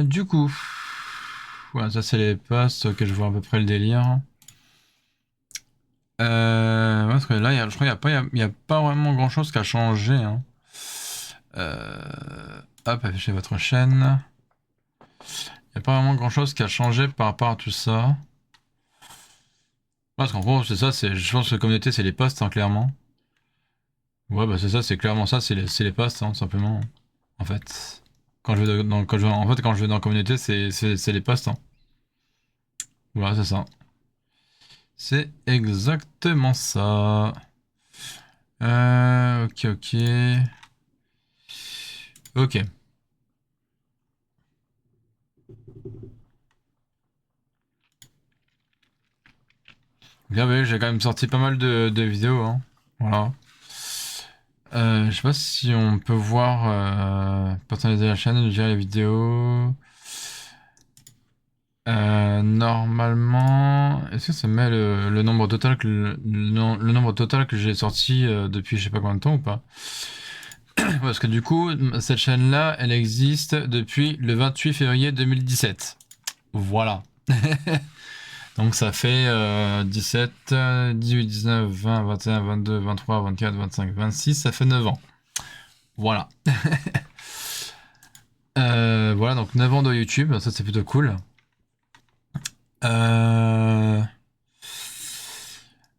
Du coup, voilà, ça c'est les posts, ok, je vois à peu près le délire. Ouais, parce que là, je crois qu'il n'y a pas vraiment grand chose qui a changé. Hein. Hop, affichez votre chaîne. Il n'y a pas vraiment grand chose qui a changé par rapport à tout ça. Parce qu'en gros, c'est ça, je pense que la communauté, c'est les posts, hein, clairement. Ouais, bah c'est ça, c'est clairement ça, c'est les posts, hein, tout simplement. En fait. Quand je vais dans la communauté, c'est les posts. Hein. Voilà, c'est ça. C'est exactement ça. Ok. Ok. Bien vu, j'ai quand même sorti pas mal de vidéos. Hein. Voilà. Je sais pas si on peut voir personnaliser la chaîne et gérer les vidéos. Normalement, est-ce que ça met le nombre total le nombre total que j'ai sorti depuis je sais pas combien de temps ou pas? Parce que du coup, cette chaîne-là, elle existe depuis le 28 février 2017. Voilà. Donc ça fait 17, 18, 19, 20, 21, 22, 23, 24, 25, 26, ça fait 9 ans. Voilà. Voilà, donc 9 ans de YouTube, ça c'est plutôt cool. Par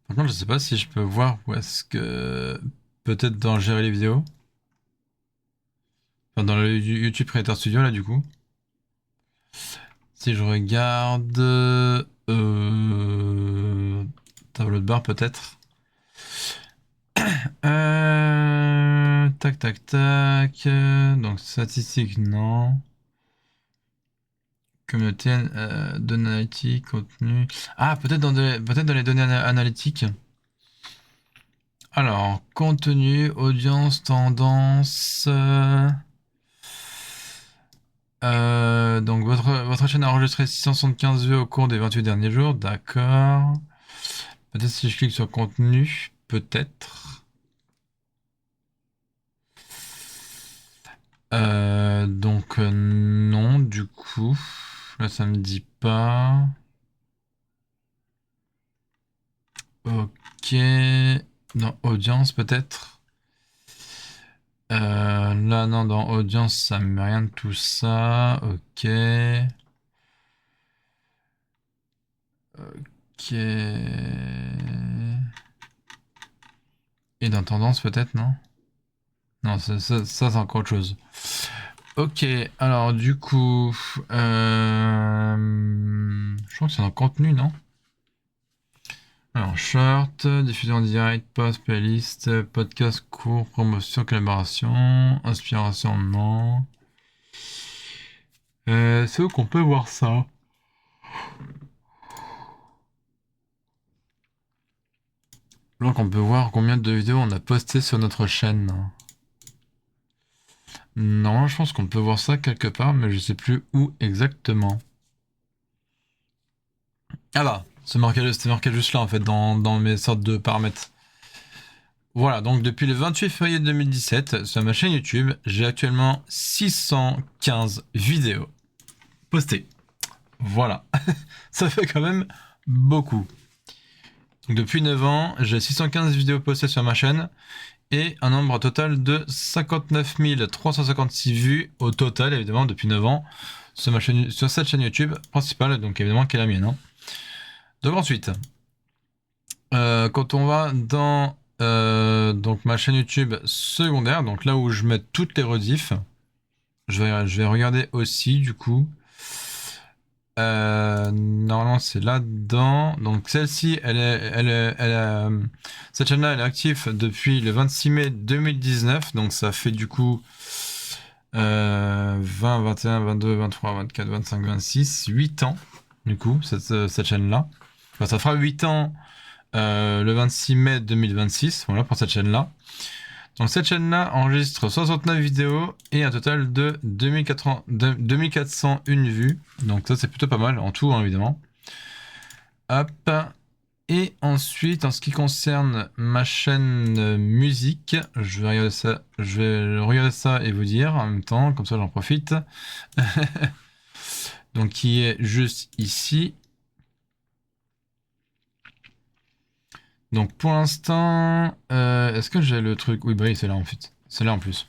contre, je sais pas si je peux voir où est-ce que... Peut-être dans gérer les vidéos. Enfin, dans le YouTube Creator Studio, là, du coup. Si je regarde... tableau de bord, peut-être. Tac. Donc, statistiques, non. Communauté, données analytiques, contenu... Ah, peut-être dans les données analytiques. Alors, contenu, audience, tendance... donc votre chaîne a enregistré 675 vues au cours des 28 derniers jours, d'accord. Peut-être si je clique sur contenu, peut-être. Donc non, du coup, là ça me dit pas. Ok, dans audience peut-être. Là non, dans audience ça me met rien de tout ça, ok. Ok. Et dans tendance peut-être, non? Non, ça c'est encore autre chose. Ok, alors du coup, je crois que c'est dans contenu, non? Alors, short, diffusion en direct, post, playlist, podcast, court, promotion, collaboration, inspiration, non. C'est où qu'on peut voir ça? Donc on peut voir combien de vidéos on a posté sur notre chaîne. Non, je pense qu'on peut voir ça quelque part, mais je sais plus où exactement. Ah bah, c'était marqué juste là en fait, dans mes sortes de paramètres. Voilà, donc depuis le 28 février 2017, sur ma chaîne YouTube, j'ai actuellement 615 vidéos postées. Voilà, ça fait quand même beaucoup. Donc depuis 9 ans, j'ai 615 vidéos postées sur ma chaîne et un nombre total de 59 356 vues au total, évidemment, depuis 9 ans, sur cette chaîne YouTube principale, donc évidemment qui est la mienne. Hein. Donc ensuite, quand on va dans donc ma chaîne YouTube secondaire, donc là où je mets toutes les rediffs, je vais regarder aussi du coup. Normalement c'est là-dedans. Donc celle-ci, cette chaîne-là, elle est active depuis le 26 mai 2019. Donc ça fait du coup 20, 21, 22, 23, 24, 25, 26, 8 ans du coup cette chaîne-là. Enfin, ça fera 8 ans le 26 mai 2026, voilà pour cette chaîne-là. Donc cette chaîne-là enregistre 69 vidéos et un total de 2401 vues. Donc ça c'est plutôt pas mal en tout hein, évidemment. Hop. Et ensuite en ce qui concerne ma chaîne musique, je vais regarder ça et vous dire en même temps, comme ça j'en profite. Donc qui est juste ici. Donc pour l'instant, est-ce que j'ai le truc? Oui, bah oui, c'est là en fait. C'est là en plus.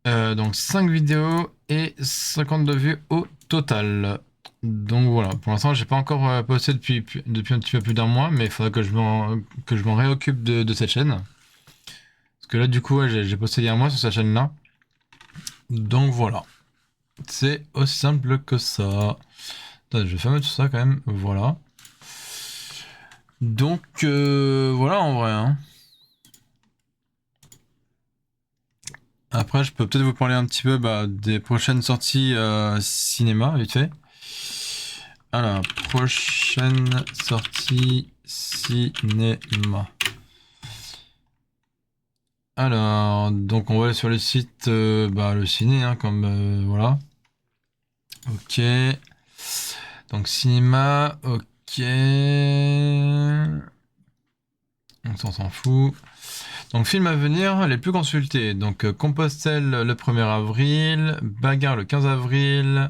Donc 5 vidéos et 52 vues au total. Donc voilà, pour l'instant j'ai pas encore posté depuis un petit peu plus d'un mois, mais il faudra que je m'en réoccupe de cette chaîne. Parce que là du coup ouais, j'ai posté il y a un mois sur cette chaîne là. Donc voilà. C'est aussi simple que ça. Attends, je vais fermer tout ça quand même, voilà. Donc voilà en vrai hein. Après, je peux peut-être vous parler un petit peu des prochaines sorties cinéma, vite fait. Alors, prochaine sortie cinéma. Alors, donc on va aller sur le site, le ciné, hein, comme voilà. Ok. Donc cinéma, ok. On s'en fout. Donc film à venir, les plus consultés. Donc Compostelle le 1er avril, Bagarre le 15 avril,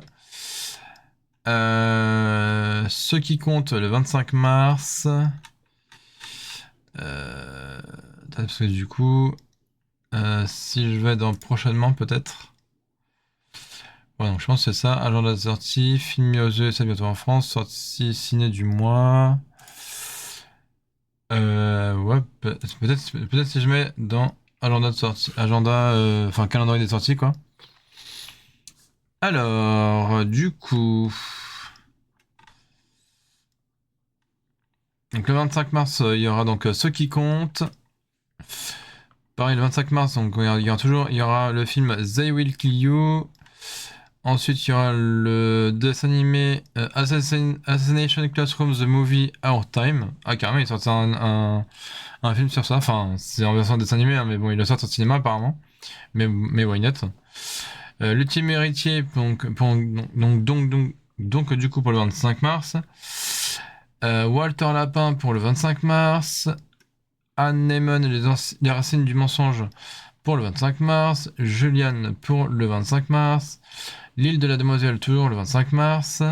Ce qui compte le 25 mars. Parce que du coup, si je vais dans prochainement peut-être. Ouais, donc je pense que c'est ça. Agenda de sortie, film mis aux yeux et ça bientôt en France, sortie ciné du mois. Ouais, peut-être si je mets dans agenda de sortie, enfin calendrier des sorties quoi. Alors, du coup, donc le 25 mars, il y aura donc Ce qui compte. Pareil, le 25 mars, donc il y aura le film They Will Kill You. Ensuite, il y aura le dessin animé Assassination Classroom The Movie Our Time. Ah, carrément, il sort un film sur ça. Enfin, c'est en version dessin animé, hein, mais bon, il le sort au cinéma apparemment. Mais why not? L'ultime héritier, donc, du coup, pour le 25 mars. Walter Lapin pour le 25 mars. Anne Nemon et les racines du mensonge pour le 25 mars. Julian pour le 25 mars. L'île de la Demoiselle toujours le 25 mars.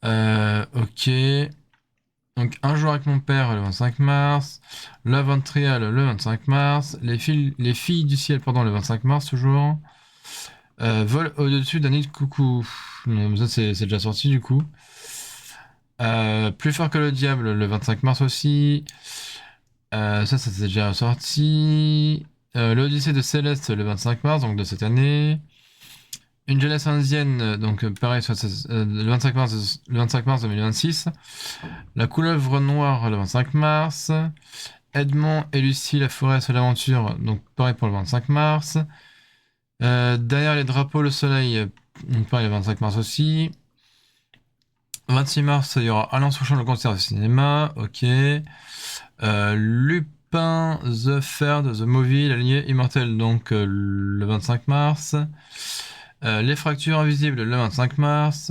Ok. Donc Un jour avec mon père le 25 mars. La Ventrial le 25 mars. Les filles du ciel pendant le 25 mars toujours. Vol au-dessus d'un nid de coucou. Ça c'est déjà sorti du coup. Plus fort que le diable le 25 mars aussi. Ça c'est déjà sorti. L'Odyssée de Céleste le 25 mars, donc de cette année. Une jeunesse indienne, donc pareil, le 25 mars 2026. La couleuvre noire le 25 mars. Edmond et Lucie, la forêt sur l'aventure, donc pareil pour le 25 mars. Derrière les drapeaux, le soleil, donc pareil le 25 mars aussi. 26 mars, il y aura Alain Souchon, le concert de cinéma, ok. Lupin, The Third, The Movie, la lignée immortelle, donc le 25 mars. Les fractures invisibles le 25 mars.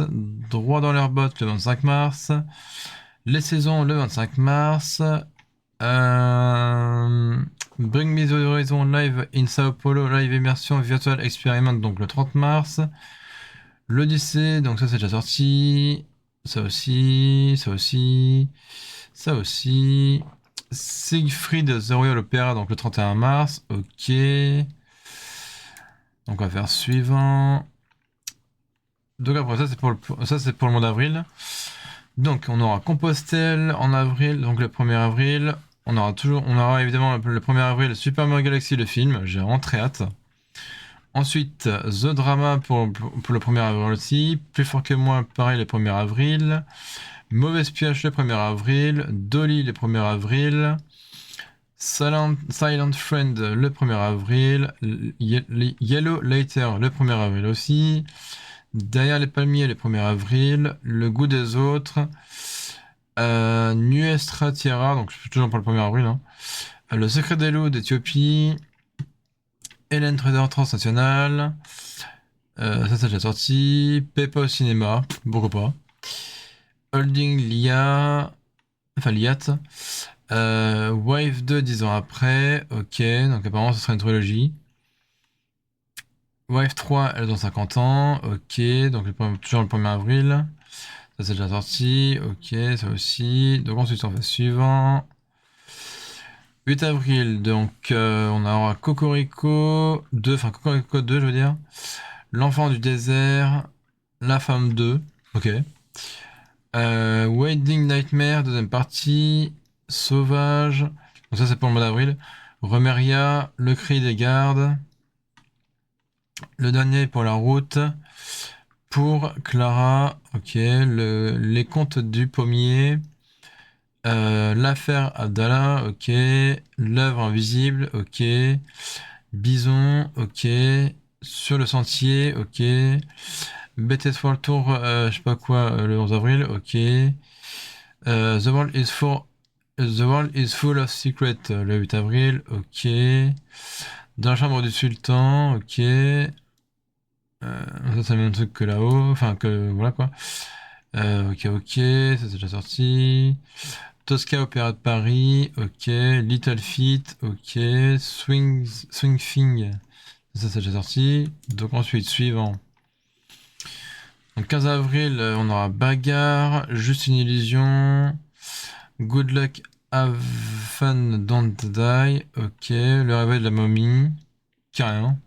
Droit dans leurs bottes le 25 mars. Les saisons le 25 mars. Bring Me the Horizon Live in Sao Paulo, live immersion virtual experiment, donc le 30 mars. L'Odyssée, donc ça c'est déjà sorti. Ça aussi, ça aussi, ça aussi. Siegfried The Royal Opera, donc le 31 mars. Ok. Donc on va faire suivant. Donc après ça c'est pour le mois d'avril. Donc, on aura Compostelle en avril, donc le 1er avril. On aura évidemment le 1er avril Super Mario Galaxy, le film. J'ai vraiment très hâte. Ensuite, The Drama pour le 1er avril aussi. Plus fort que moi, pareil, le 1er avril. Mauvaise pioche le 1er avril. Dolly le 1er avril. Silent Friend le 1er avril. Yellow Later le 1er avril aussi. Derrière les palmiers le 1er avril. Le goût des autres. Nuestra Tierra, donc je suis toujours pour le 1er avril. Hein. Le secret des loups d'Éthiopie. Hélène Trader Transnational. Ça c'est déjà sorti. Peppa au cinéma, pourquoi pas. Holding Lia. Enfin Liat. Wave 2 10 ans après. Ok, donc apparemment ce sera une trilogie. Wave 3, elle est dans 50 ans. Ok, donc toujours le 1er avril. Ça c'est déjà sorti. Ok, ça aussi. Donc ensuite on va suivant. 8 avril, donc on aura Cocorico 2, enfin Cocorico 2 je veux dire. L'enfant du désert, La femme 2, ok. Wedding Nightmare, deuxième partie. Sauvage, donc ça c'est pour le mois d'avril. Remeria, Le cri des gardes. Le dernier pour la route. Pour Clara, ok. Les contes du pommier. L'affaire Abdallah, ok. L'œuvre invisible, ok. Bison, ok. Sur le sentier, ok. BTS World Tour, je sais pas quoi, le 11 avril, ok. The World is Full of Secrets, le 8 avril, ok. Dans la chambre du sultan, ok. Ça c'est le même truc que là-haut, enfin que voilà quoi. Ok, ok, ça c'est déjà sorti. Tosca Opéra de Paris, ok. Little Feat, ok. Swing Thing, ça c'est déjà sorti. Donc ensuite, suivant. Donc 15 avril, on aura Bagarre, Juste une illusion, Good Luck, Have Fun, Don't Die, ok. Le réveil de la momie, carrément.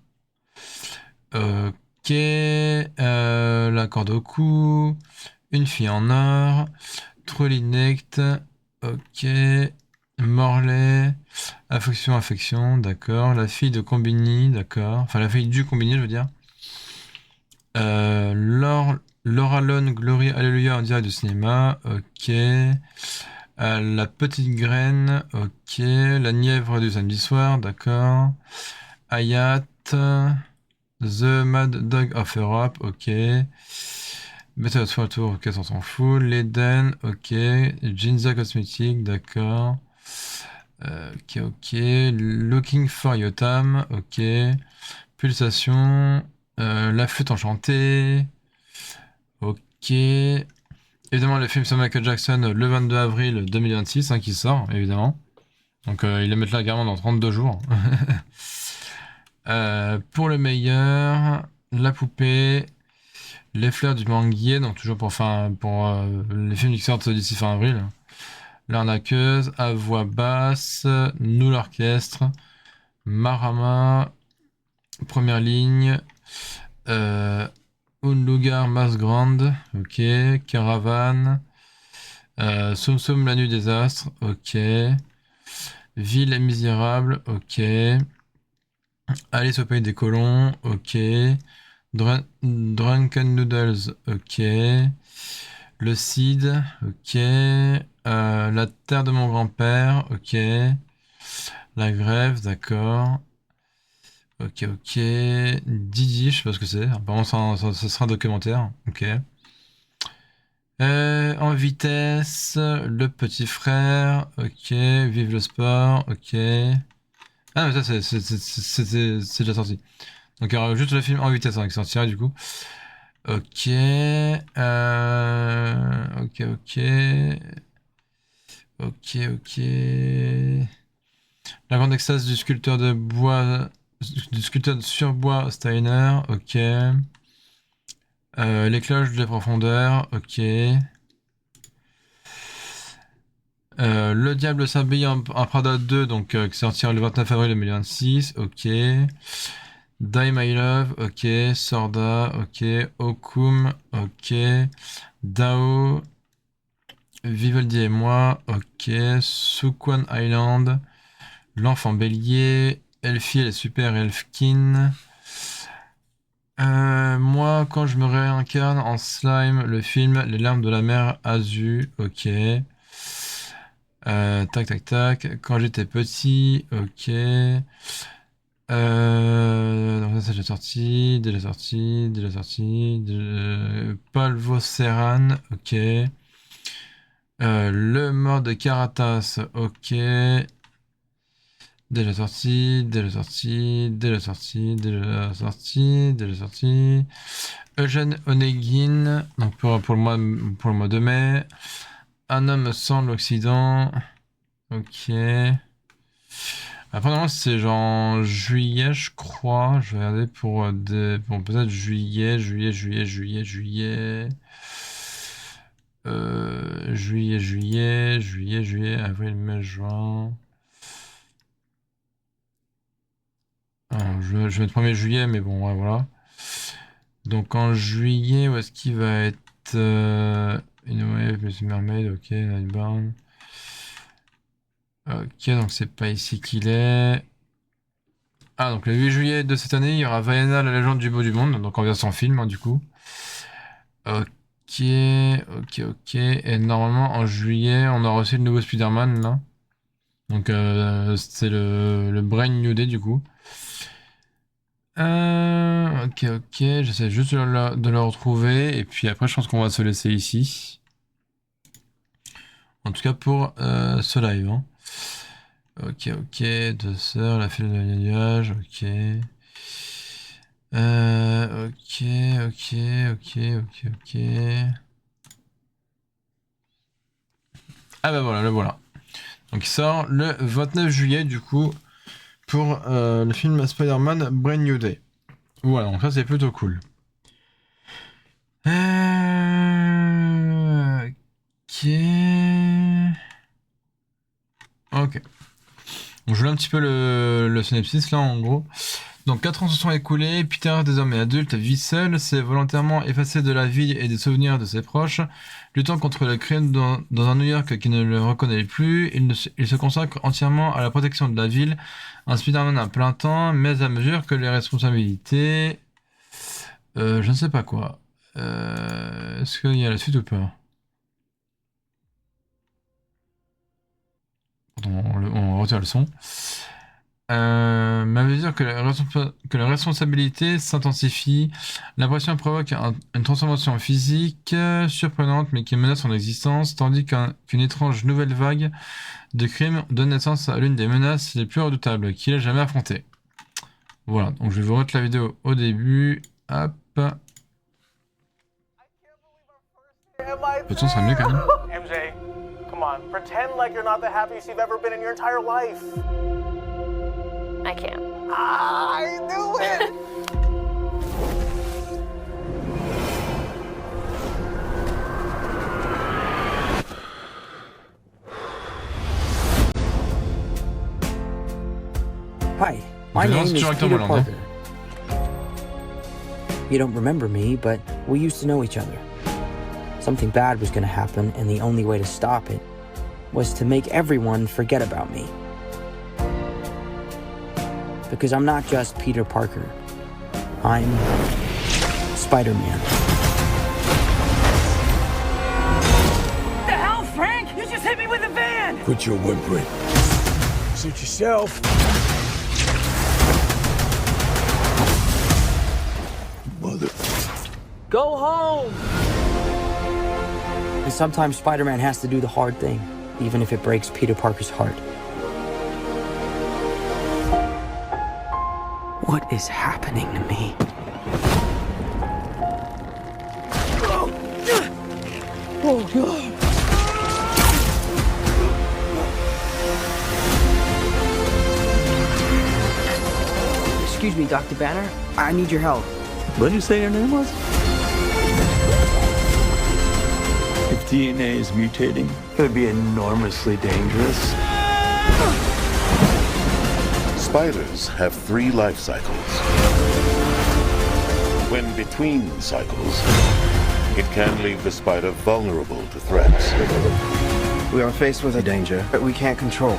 Ok. La corde au cou, Une fille en or, Trollinect, ok. Morlaix, Affection, d'accord. La fille de Combini, d'accord. Enfin, la fille du Combini, je veux dire. Laura Lone, Glory, Alléluia en direct du cinéma, ok. La petite graine, ok. La Nièvre du samedi soir, d'accord. Hayat, The Mad Dog of Europe, ok. Better World Tour, ok, ça on s'en fout. L'Eden, ok. Ginza Cosmetic, d'accord. Ok, ok. Looking for Yotam, ok. Pulsation. La flûte enchantée. Ok. Évidemment, le film sur Michael Jackson le 22 avril 2026 hein, qui sort, évidemment. Donc ils le mettent là carrément dans 32 jours. Pour le meilleur, La poupée, Les fleurs du manguier, donc toujours pour les films qui sortent d'ici fin avril. L'arnaqueuse, À voix basse, Nous l'orchestre, Marama, Première ligne, Un lugar más grande, ok. Caravane, Soum Soum la nuit des astres, ok. Ville misérable, ok. Alice au pays des colons, ok. Drunken Noodles, ok. Le Cid, ok. La terre de mon grand-père, ok. La grève, d'accord. Ok, ok. Didi, je sais pas ce que c'est. Apparemment, ça sera un documentaire, ok. En vitesse, Le petit frère, ok. Vive le sport, ok. Ah, mais ça, c'est déjà sorti. Donc, il y aura juste le film En vitesse hein, qui sortira du coup. Ok. Ok, ok. Ok, ok. La grande extase du sculpteur de bois. Du sculpteur de surbois Steiner, ok. Les cloches des profondeurs, ok. Le Diable s'habille en Prada 2, donc qui sortira le 29 avril 2026, ok. Die My Love, ok. Sorda, ok. Okum, ok. Dao, Vivaldi et moi, ok. Sukwon Island, l'enfant bélier, Elfie et les super Elfkin. Moi, quand je me réincarne en slime, le film Les larmes de la mer Azu, ok. Tac tac tac. Quand j'étais petit, ok. Donc ça c'est déjà sorti. Palvo Serran, ok. Le mort de Caratas, ok. Déjà sorti. Eugène Onegin, donc pour le mois de mai. Un homme sans l'Occident, ok. Après, normalement, c'est genre juillet, je crois. Je vais regarder pour bon, peut-être juillet. Juillet, avril, mai, juin. Alors, je vais mettre 1er juillet, mais bon, ouais, voilà. Donc en juillet, où est-ce qu'il va être Inouïe, plus Mermaid, ok, Nightbound. Ok, donc c'est pas ici qu'il est. Ah, donc le 8 juillet de cette année, il y aura Vaiana, la légende du bout du monde, donc en version film, hein, du coup. Ok. Et normalement, en juillet, on aura aussi le nouveau Spider-Man, là. Donc c'est le Brain New Day, du coup. Ok, j'essaie juste de le retrouver, et puis après, je pense qu'on va se laisser ici. En tout cas, pour ce live, hein. Ok, deux sœurs, la fille de la nuage, ok. Ok. Ah bah voilà, le voilà. Donc il sort le 29 juillet du coup pour le film Spider-Man Brand New Day. Voilà, donc ça c'est plutôt cool. Ok. Donc je lis un petit peu le synopsis là en gros. Donc 4 ans se sont écoulés, Peter, désormais adulte, vit seul, s'est volontairement effacé de la vie et des souvenirs de ses proches, luttant contre le crime dans un New York qui ne le reconnaît plus. Il se consacre entièrement à la protection de la ville, un Spider-Man à plein temps, mais à mesure que les responsabilités... je ne sais pas quoi. Est-ce qu'il y a la suite ou pas? On retire le son. Mais à mesure que la responsabilité s'intensifie, l'impression provoque une transformation physique surprenante mais qui menace son existence, tandis qu'une étrange nouvelle vague de crimes donne naissance à l'une des menaces les plus redoutables qu'il ait jamais affrontées. Voilà, donc je vais vous remettre la vidéo au début. Hop. Peut-être ça serait mieux quand même. MJ, come on, pretend like you're not the happiest you've ever been in your entire life. I can't. I knew it! Hi, my name is Director Peter Holland, Parker. You don't remember me, but we used to know each other. Something bad was going to happen, and the only way to stop it was to make everyone forget about me. Because I'm not just Peter Parker. I'm Spider-Man. The hell, Frank? You just hit me with a van! Quit your whimpering. Suit yourself. Mother. Go home! And sometimes Spider-Man has to do the hard thing, even if it breaks Peter Parker's heart. What is happening to me? Oh, God. Excuse me, Dr. Banner. I need your help. What did you say your name was? If DNA is mutating, it would be enormously dangerous. Spiders have 3 life cycles. When between cycles, It can leave the spider vulnerable to threats. We are faced with a danger that we can't control.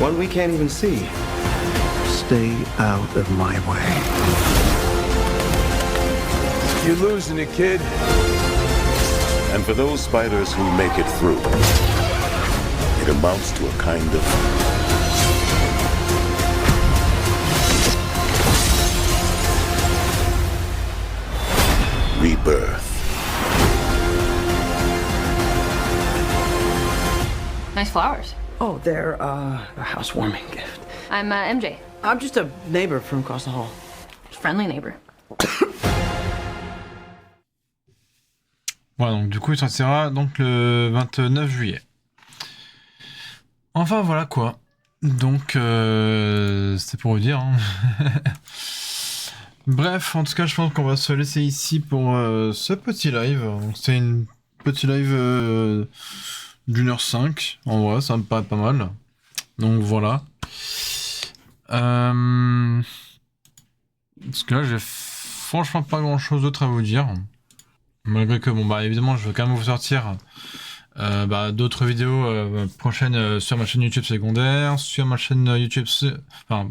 One we can't even see. Stay out of my way. You're losing it, kid. And for those spiders who make it through, it amounts to a kind of rebirth. Nice flowers. Oh, they're a housewarming gift. I'm MJ. I'm just a neighbor from across the hall. Friendly neighbor. Voilà, donc du coup il sortira donc le 29 juillet. Enfin voilà quoi. Donc c'est pour vous dire. Hein. Bref, en tout cas je pense qu'on va se laisser ici pour ce petit live. Donc c'est une petit live d'1h05. En vrai ça me paraît pas mal. Donc voilà. Parce que là j'ai franchement pas grand chose d'autre à vous dire. Malgré que, bon, bah, évidemment, je veux quand même vous sortir d'autres vidéos prochaines sur ma chaîne YouTube secondaire, sur ma chaîne YouTube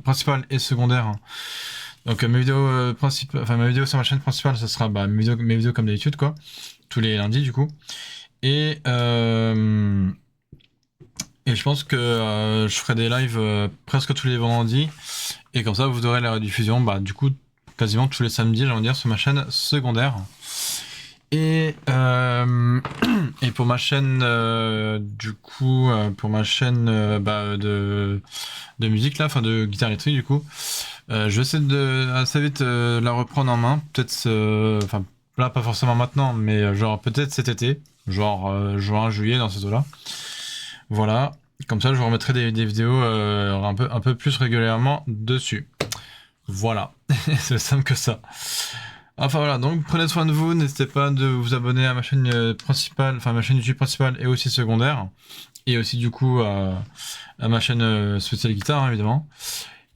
principale et secondaire. Hein. Donc, mes vidéos ma vidéo sur ma chaîne principale, ce sera mes vidéos comme d'habitude, quoi. Tous les lundis, du coup. Et je pense que je ferai des lives presque tous les vendredis. Et comme ça, vous aurez la rediffusion, du coup, quasiment tous les samedis, j'ai envie de dire, sur ma chaîne secondaire. Et pour ma chaîne, pour ma chaîne de musique, là, enfin de guitare électrique, du coup, je vais essayer de assez vite la reprendre en main. Peut-être, là, pas forcément maintenant, mais genre peut-être cet été, genre juin, juillet, dans ces eaux-là. Voilà. Comme ça, je vous remettrai des vidéos un peu plus régulièrement dessus. Voilà. C'est simple que ça. Enfin voilà, donc prenez soin de vous, n'hésitez pas de vous abonner à ma chaîne principale, enfin ma chaîne YouTube principale et aussi secondaire, et aussi du coup à ma chaîne spéciale guitare hein, évidemment,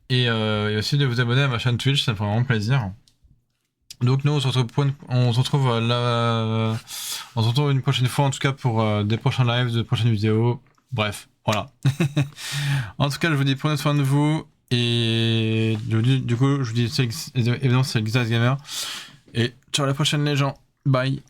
et aussi de vous abonner à ma chaîne Twitch, ça me ferait vraiment plaisir. Donc nous on se retrouve une prochaine fois en tout cas pour des prochains lives, de prochaines vidéos, bref, voilà. En tout cas je vous dis prenez soin de vous. Et du coup, je vous dis évidemment c'est le Guitarist Gamer. Et ciao à la prochaine les gens. Bye.